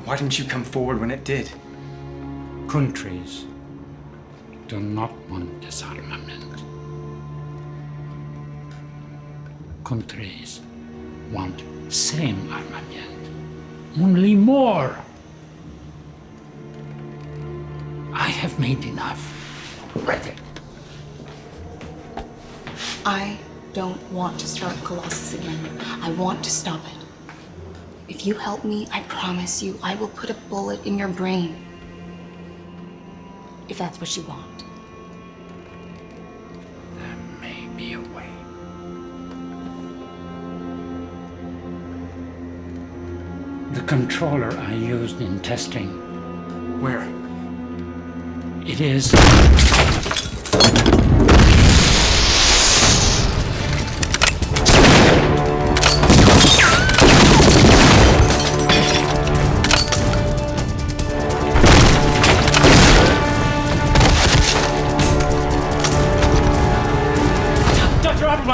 S9: Why didn't you come forward when it did?
S22: Countries do not want disarmament. Countries want same armament, only more. I have made enough. Ready.
S12: I don't want to start Kolossus again. I want to stop it. If you help me, I promise you, I will put a bullet in your brain. If that's what you want.
S22: There may be a way. The controller I used in testing.
S9: Where?
S22: It is.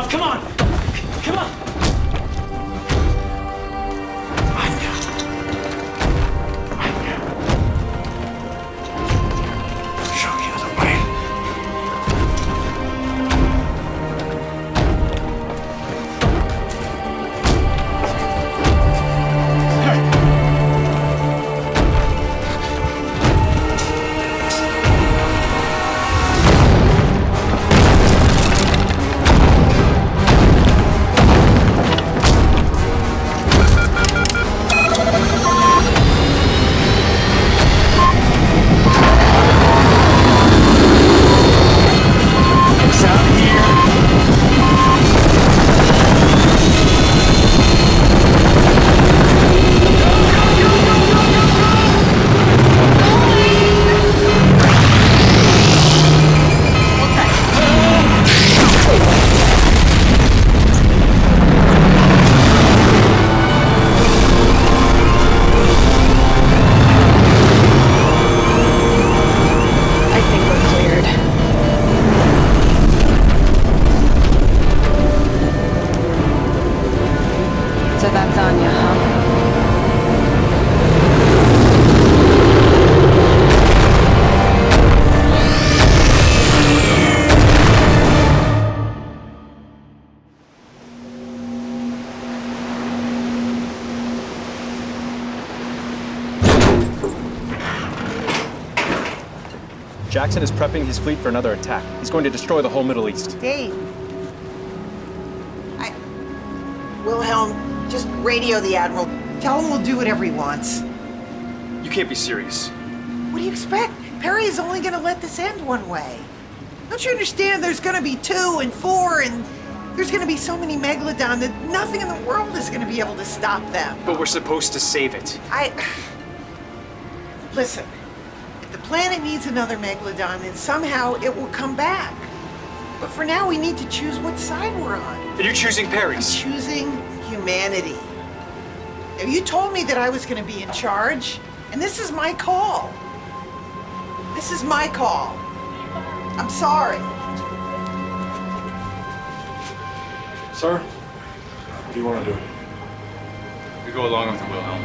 S9: Come on! Come on!
S22: Show you the way.
S17: Jackson is prepping his fleet for another attack. He's going to destroy the whole Middle East.
S16: Dave. Wilhelm, just radio the Admiral. Tell him we'll do whatever he wants.
S17: You can't be serious.
S16: What do you expect? Perry is only going to let this end one way. Don't you understand there's going to be 2 and 4 and there's going to be so many Megalodon that nothing in the world is going to be able to stop them.
S17: But we're supposed to save it.
S16: Listen, if the planet needs another Megalodon, then somehow it will come back. But for now, we need to choose what side we're on.
S17: And you're choosing Perry's.
S16: I'm choosing humanity. Now, you told me that I was going to be in charge, and this is my call. This is my call. I'm sorry.
S19: Sir, what do you want to do?
S17: We go along with the Wilhelm.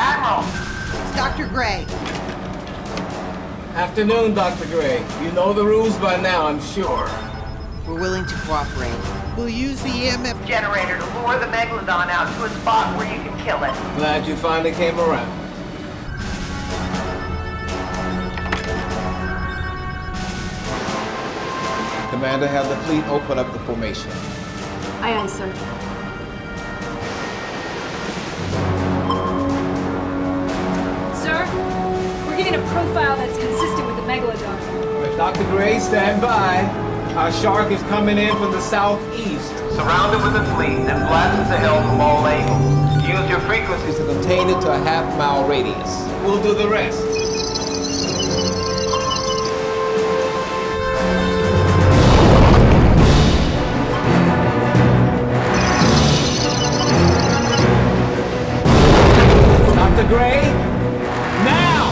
S16: Admiral, it's Dr. Gray.
S7: Afternoon, Dr. Gray. You know the rules by now, I'm sure.
S16: We're willing to cooperate. We'll use the EMF
S4: Generator to lure the Megalodon out to a spot where you can kill it.
S7: Glad you finally came around. Commander, have the fleet open up the formation.
S5: Aye, aye, sir. Sir, we're getting a profile that's consistent with the Megalodon.
S7: With Dr. Gray, stand by. Our shark is coming in from the southeast.
S3: Surround it with a fleet and blast it to hell from all angles. Use your frequencies
S7: To contain it to a half-mile radius. We'll do the rest. Dr. Gray, now!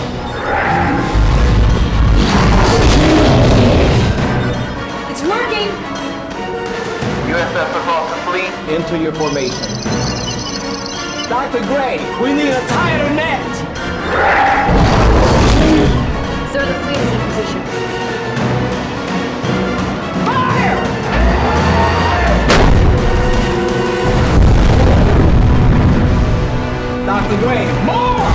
S5: It's working!
S3: USS across the fleet.
S7: Into your formation. Dr. Gray, we need a tighter net!
S5: Sir, the fleet is in position.
S7: Fire! Dr. Gray, more!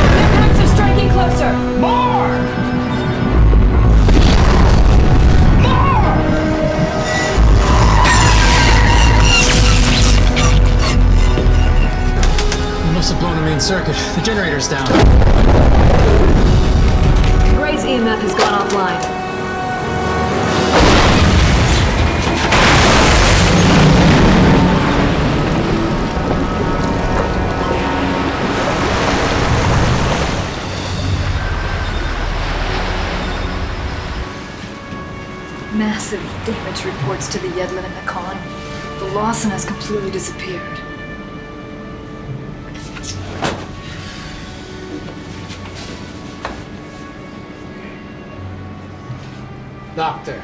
S5: The attacks are striking closer!
S7: More!
S17: We must have blown the main circuit. The generator's down.
S5: Gray's EMF has gone offline. Massive damage reports to the Yedlin and the Khan. The Lawson has completely disappeared.
S7: Doctor,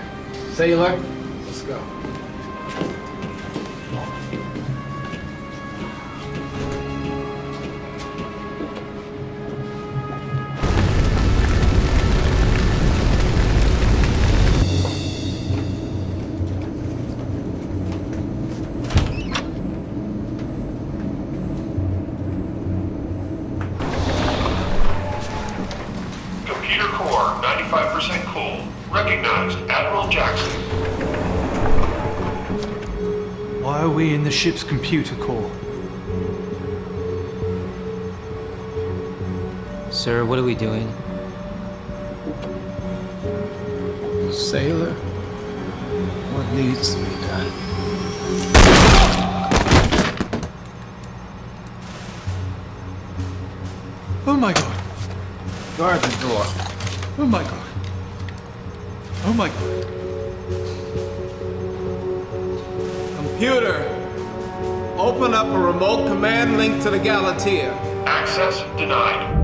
S7: sailor, let's go.
S11: Computer core, 95% cool. Recognized, Admiral Jackson.
S17: Why are we in the ship's computer core?
S2: Sir, what are we doing?
S13: Sailor, what needs to be done?
S17: Oh my god.
S7: Guard the door.
S17: Oh my god. Oh my god.
S7: Computer, open up a remote command link to the Galatea.
S11: Access denied.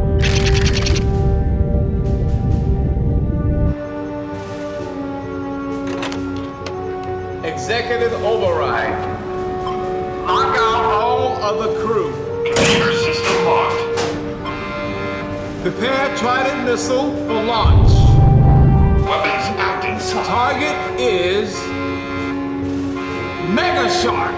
S7: Executive override. Lock out all of the crew.
S11: Computer system locked.
S7: Prepare Trident missile for launch.
S11: Weapons active.
S7: Target is Mega Shark.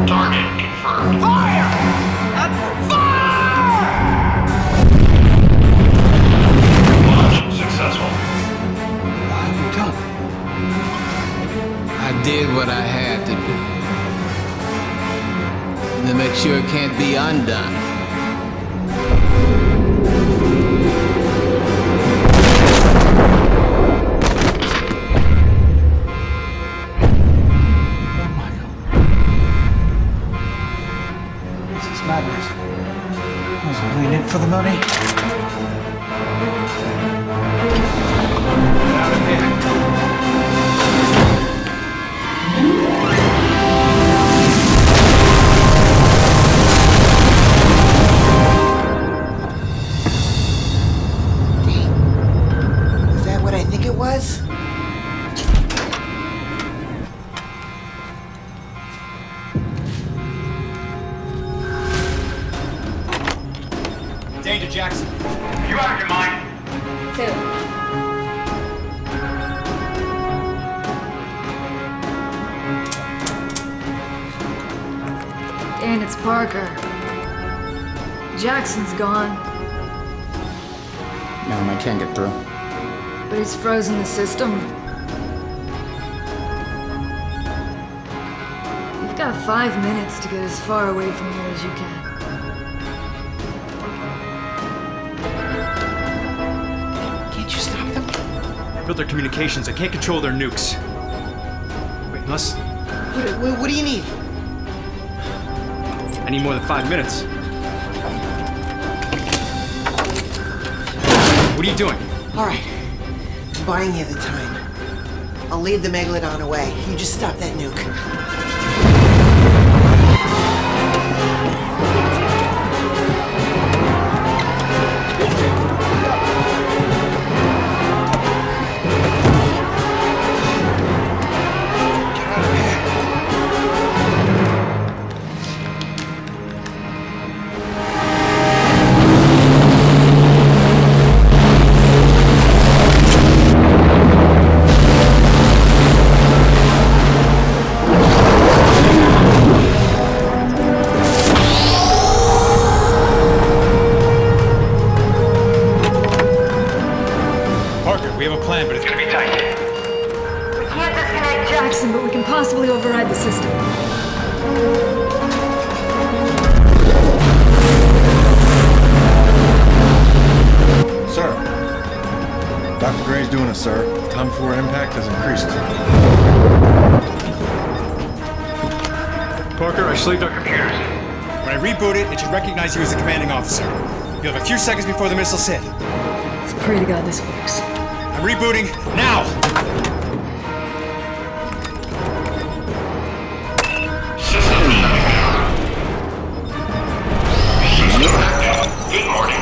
S11: Target confirmed.
S7: Fire!
S11: Launch successful.
S7: What have you done? I did what I had to do. To make sure it can't be undone.
S20: Madness. I was only in it for the money.
S16: Is that what I think it was?
S17: Danger, Jackson.
S11: You out of your mind?
S21: Two.
S5: And it's Parker. Jackson's gone,
S20: No, I can't get through.
S5: but he's frozen the system. You've got 5 minutes to get as far away from here as you can.
S16: Can't you stop them?
S17: I built their communications. I can't control their nukes. Wait, unless
S16: What do you need?
S17: I need more than 5 minutes. What are you doing?
S16: All right. I'm buying you the time. I'll lead the Megalodon away. You just stop that nuke.
S17: Parker, we have a plan, but it's
S11: Gonna be tight.
S5: We can't disconnect Jackson, but we can possibly override the system.
S19: Sir. Dr. Gray's doing it, sir. Time before impact has increased.
S17: Parker, I slaved our
S11: Computers.
S17: When I reboot it, it should recognize you as the commanding officer. You have a few seconds before the missiles hit.
S5: Let's pray to God this works.
S17: I'm rebooting now!
S11: System shutting down. System active. Good morning.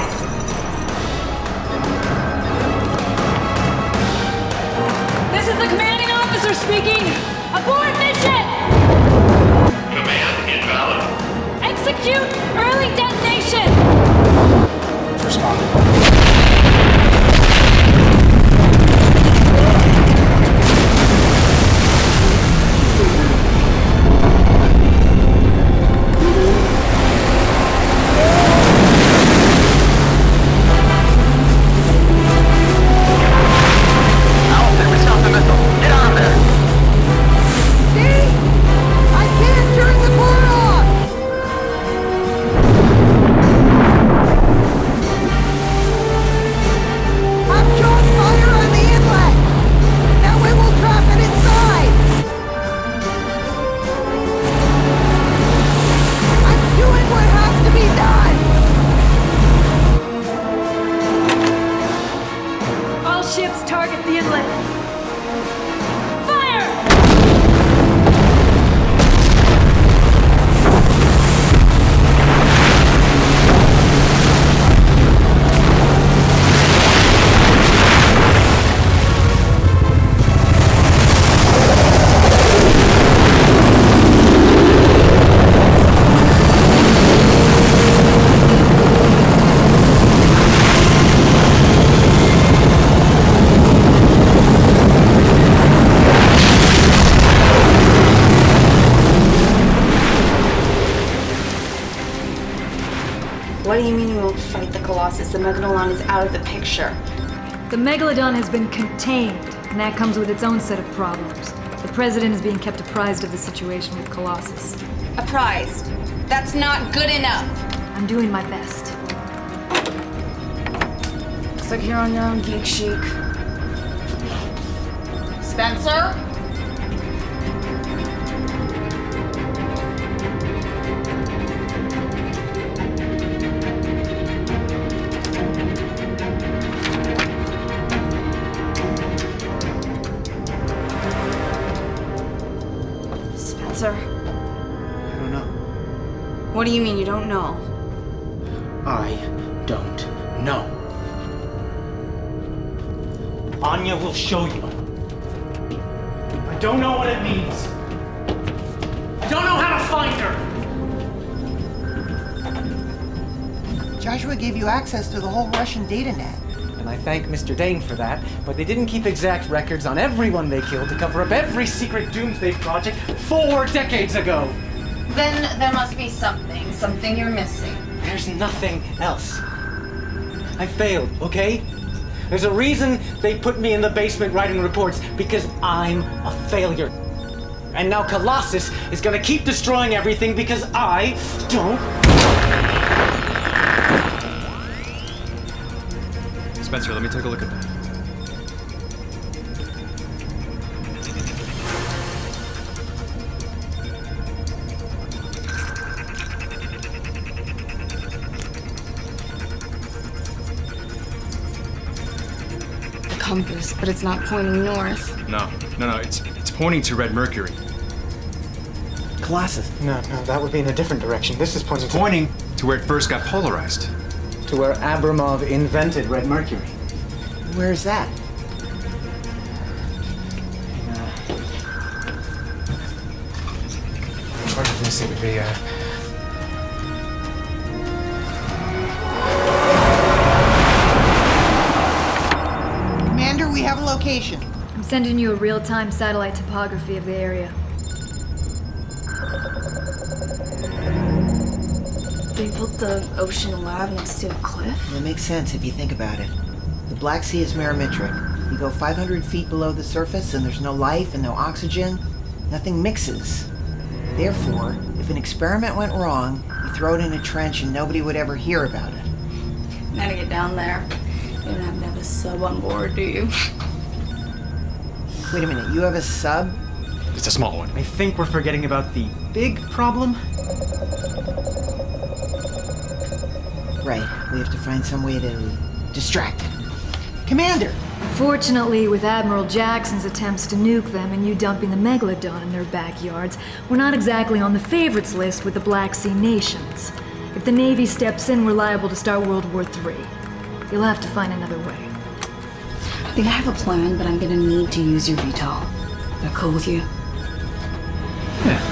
S5: This is the commanding officer speaking! Abort mission!
S11: Command invalid.
S5: Execute early detonation!
S20: Respond.
S3: Allison, we stopped the missile. Get out of there!
S16: See? I can't turn the core off! I've drawn fire on the inlet! That way we'll trap it inside! I'm doing what has to be done!
S5: All ships target the inlet. Fire!
S21: Colossus. The Megalodon is out of the picture.
S5: The Megalodon has been contained, and that comes with its own set of problems. The President is being kept apprised of the situation with Kolossus.
S21: Apprised? That's not good enough.
S5: I'm doing my best.
S21: Looks like you're on your own, Geek Chic. Spencer? Spencer?
S9: I don't know.
S21: What do you mean you don't know?
S9: I don't know. Anya will show you. I don't know what it means. I don't know how to find her.
S16: Joshua gave you access to the whole Russian data net.
S9: And I thank Mr. Dane for that, but they didn't keep exact records on everyone they killed to cover up every secret doomsday project 4 decades ago.
S21: Then there must be something you're missing.
S9: There's nothing else. I failed, okay? There's a reason they put me in the basement writing reports, because I'm a failure. And now Kolossus is gonna keep destroying everything because I don't...
S17: Spencer, let me take a look at that.
S21: Compass, but it's not pointing north.
S17: No, it's pointing to red mercury.
S9: Kolossus. No, that would be in a different direction. This is pointing
S17: to where it first got polarized.
S9: To where Abramov invented red mercury.
S16: Where's that?
S9: Part of this, it would be,
S16: Commander, we have a location.
S5: I'm sending you a real-time satellite topography of the area.
S21: They built the ocean lab next to a cliff?
S16: Well, it makes sense if you think about it. The Black Sea is barometric. You go 500 feet below the surface and there's no life and no oxygen. Nothing mixes. Therefore, if an experiment went wrong, you throw it in a trench and nobody would ever hear about it.
S21: Now to get down there, you don't have to have a sub on board, do you?
S16: Wait a minute, you have a sub?
S17: It's a small one.
S9: I think we're forgetting about the big problem.
S16: Right, we have to find some way to distract it. Commander!
S5: Fortunately, with Admiral Jackson's attempts to nuke them and you dumping the Megalodon in their backyards, we're not exactly on the favorites list with the Black Sea nations. If the Navy steps in, we're liable to start World War III. You'll have to find another way.
S21: I think I have a plan, but I'm gonna need to use your VTOL. Is that cool with you?
S17: Yeah.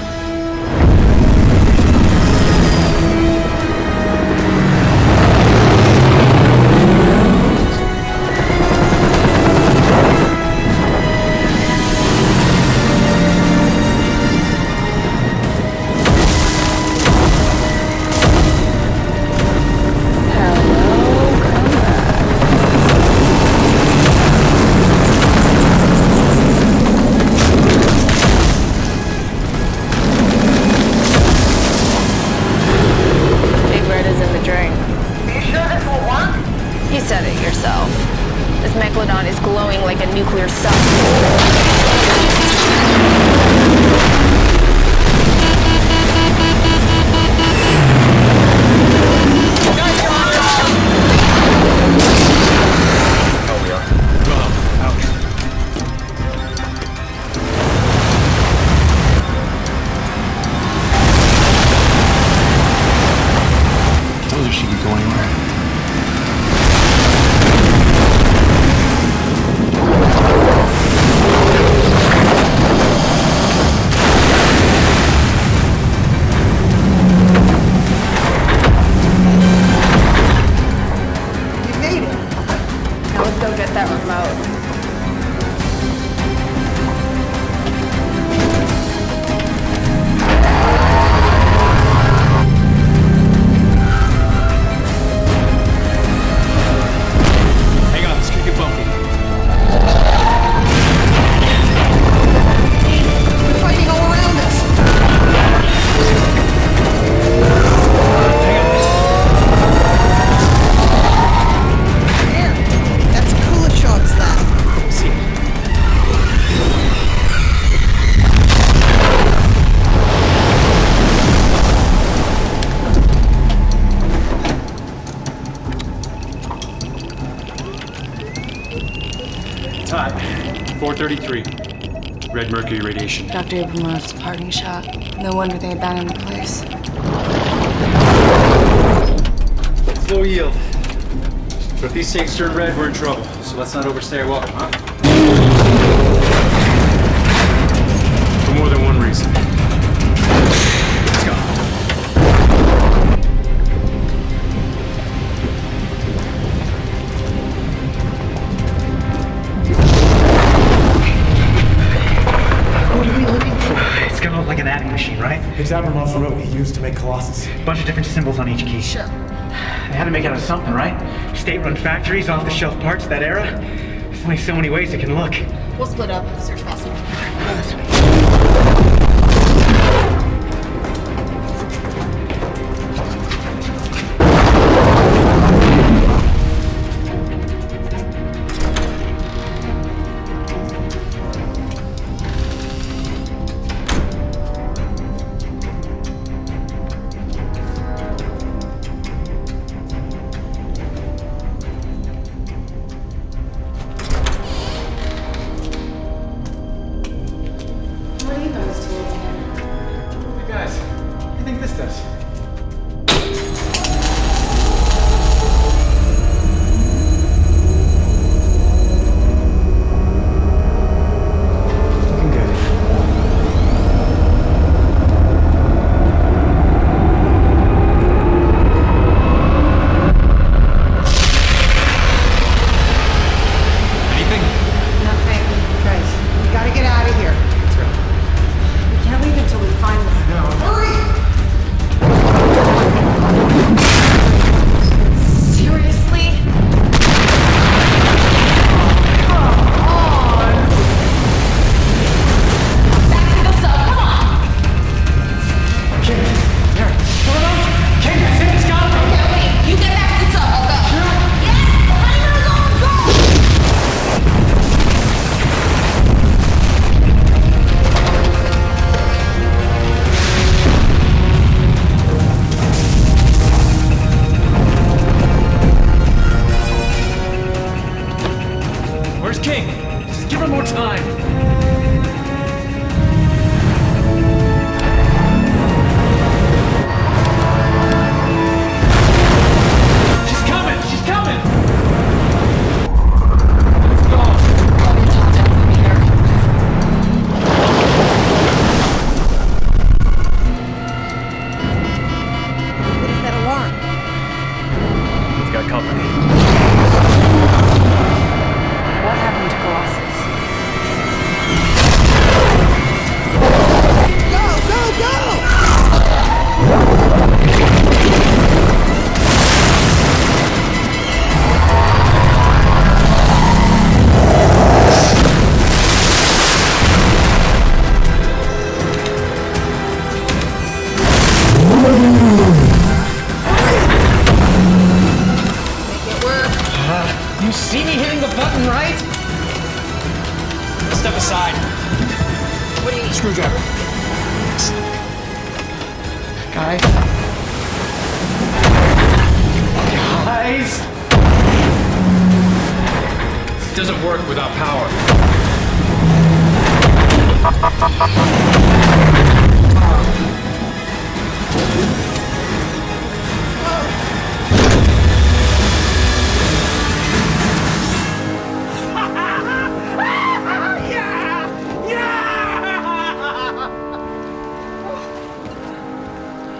S17: Hi. 433. Red mercury radiation.
S12: Dr. Abramov's parting shot. No wonder they abandoned the place.
S17: It's low yield. But if these tanks turn red, we're in trouble. So let's not overstay our welcome, huh? For more than one reason. Let's go.
S20: What are we looking for? It's gonna look like an adding machine, right?
S2: It's Abramov's remote he used to make Colossus.
S20: Bunch of different symbols on each key.
S12: Sure.
S20: They had to make it out of something, right? State-run factories, off-the-shelf parts, that era. There's only so many ways it can look.
S12: We'll split up. Search faster.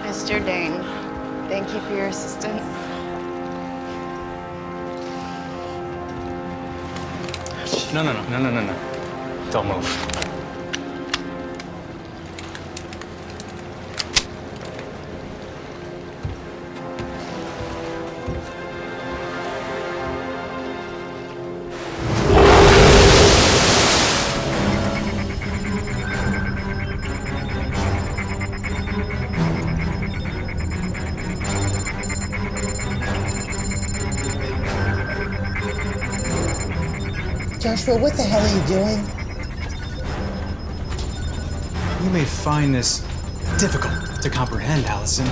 S21: Mr. Dane, thank you for your assistance.
S17: No. Don't move.
S16: Joshua, what the hell are you doing?
S2: You may find this difficult to comprehend, Allison,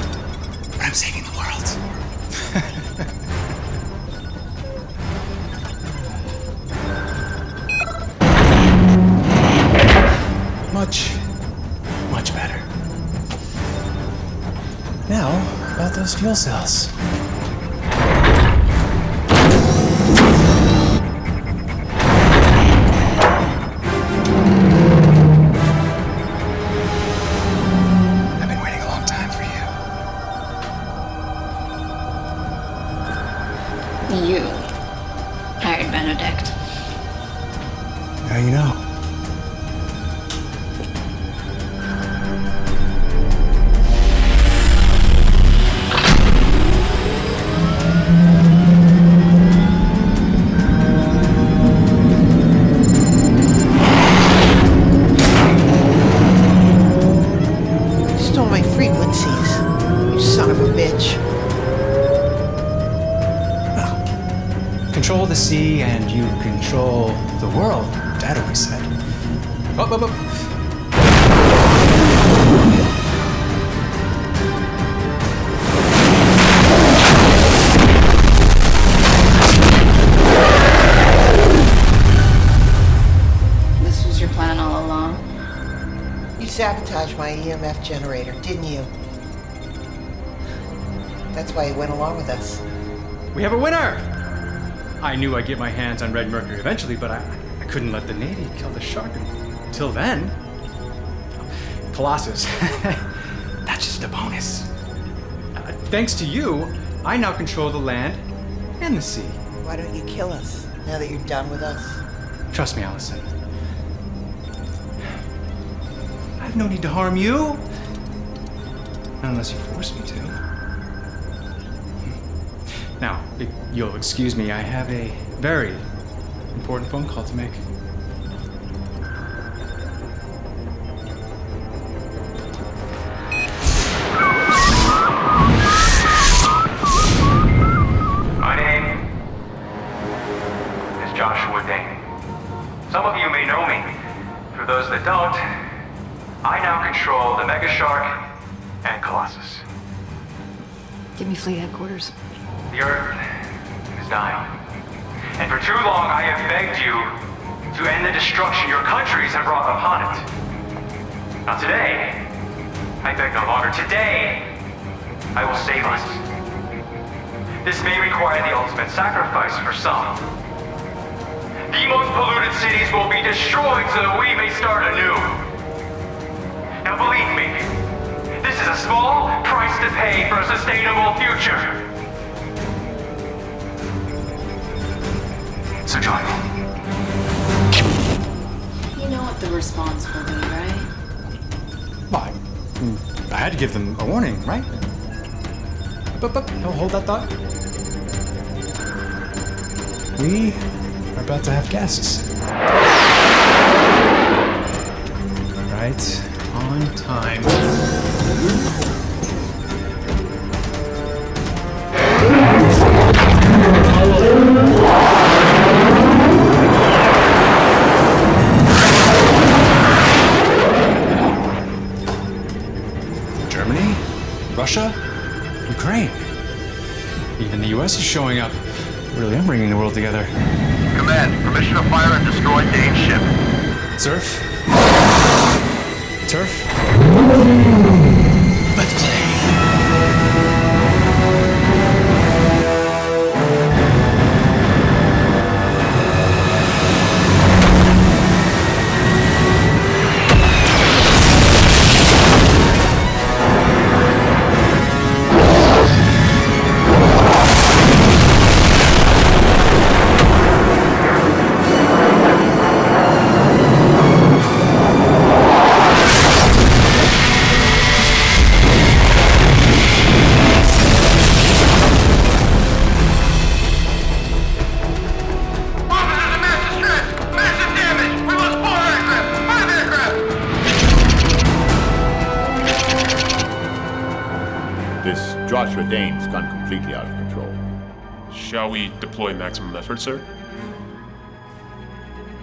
S2: but I'm saving the world. much, much better. Now, about those fuel cells. I've been waiting a long time for you.
S12: You hired Benedict.
S2: How you know?
S16: Stole my frequencies, you son of a bitch.
S2: Control the sea and you control the world, Dad always said. Up, up, up.
S12: This was your plan all along?
S16: You sabotaged my EMF generator, didn't you? That's why you went along with us.
S17: We have a winner! I knew I'd get my hands on Red Mercury eventually, but I couldn't let the Navy kill the shark until then. Colossus, that's just a bonus. Thanks to you, I now control the land and the sea.
S16: Why don't you kill us, now that you're done with us?
S17: Trust me, Allison. I have no need to harm you. Not unless you force me to. Now, if you'll excuse me, I have a very important phone call to make.
S11: My name is Joshua Dane. Some of you may know me. For those that don't, I now control the Mega Shark and Colossus.
S12: Give me fleet headquarters.
S11: The Earth is dying. And for too long I have begged you to end the destruction your countries have brought upon it. Now today, I beg no longer. Today, I will save us. This may require the ultimate sacrifice for some. The most polluted cities will be destroyed so that we may start anew. Now believe me, this is a small price to pay for a sustainable future. So join me.
S12: You know what the response will be, right?
S2: Why? I had to give them a warning, right? But hold that thought. We are about to have guests. Right on time. Germany, Russia, Ukraine. Even the US is showing up. Really, I'm bringing the world together.
S11: Command, permission to fire and destroy Dane's ship.
S2: Surf? Turf? Let's play.
S8: Joshua Dane's gone completely out of control.
S10: Shall we deploy maximum effort, sir?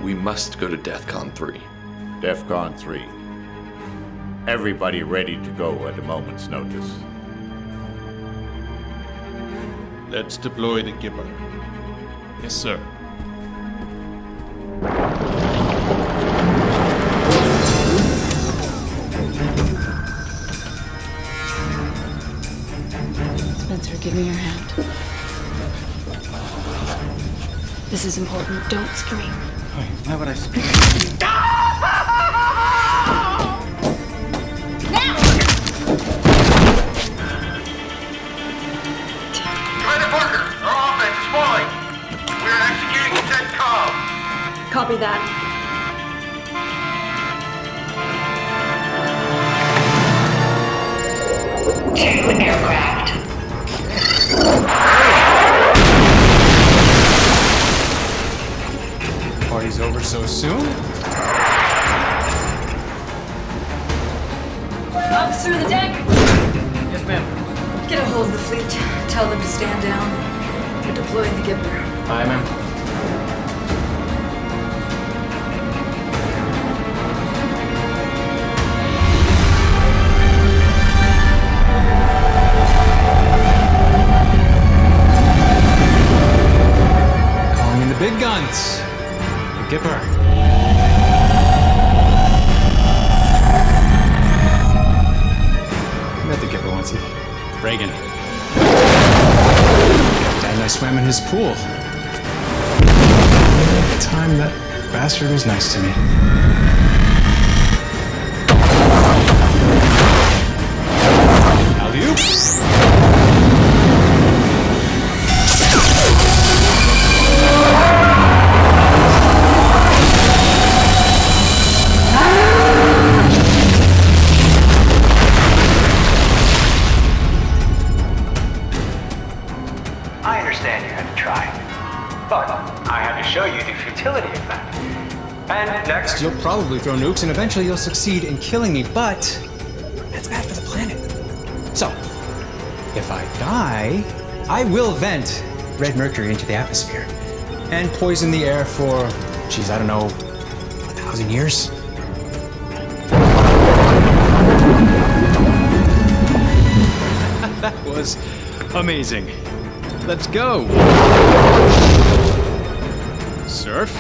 S23: We must go to DEFCON 3.
S8: DEFCON 3. Everybody ready to go at a moment's notice.
S10: Let's deploy the Gipper. Yes, sir.
S12: This is important. Don't scream.
S9: Why would I scream?
S11: Commander Parker, our offense is falling. We are executing intent comm.
S5: Copy that.
S4: Two aircraft.
S2: Party's over so soon?
S5: Officer of the deck!
S9: Yes, ma'am.
S5: Get a hold of the fleet. Tell them to stand down. We're deploying the Gipper.
S9: Aye, ma'am.
S2: Calling in the big guns. The Gipper. Met the Gipper once. Reagan. Dad and I swam in his pool. The time that bastard was nice to me. Alley-oop.
S11: I understand you had to try, but I had to show you the futility of that. And next,
S2: You'll probably throw nukes and eventually you'll succeed in killing me, but that's bad for the planet. So, if I die, I will vent red mercury into the atmosphere and poison the air for, geez, I don't know, 1,000 years? That was amazing. Let's go. Surf.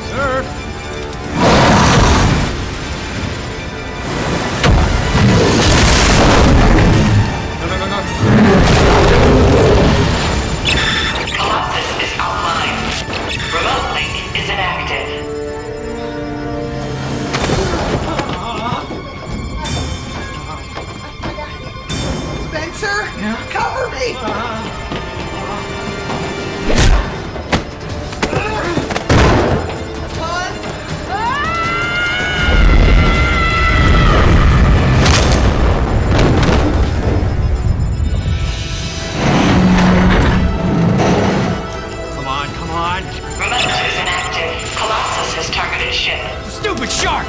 S2: Surf.
S4: Kolossus is online. Remote link is inactive.
S16: Spencer, cover me!
S2: Come on.
S4: Remote is inactive. Kolossus has targeted ship.
S2: Stupid shark!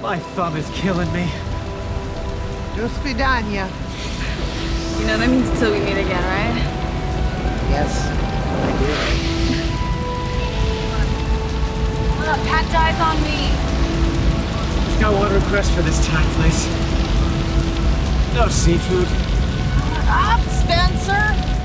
S9: My thumb is killing me.
S16: Do svidania.
S6: You know that means till we meet again, right?
S16: Yes, I do.
S6: Pat dies on me.
S9: Just got one request for this time, please. No seafood.
S6: Up, Spencer!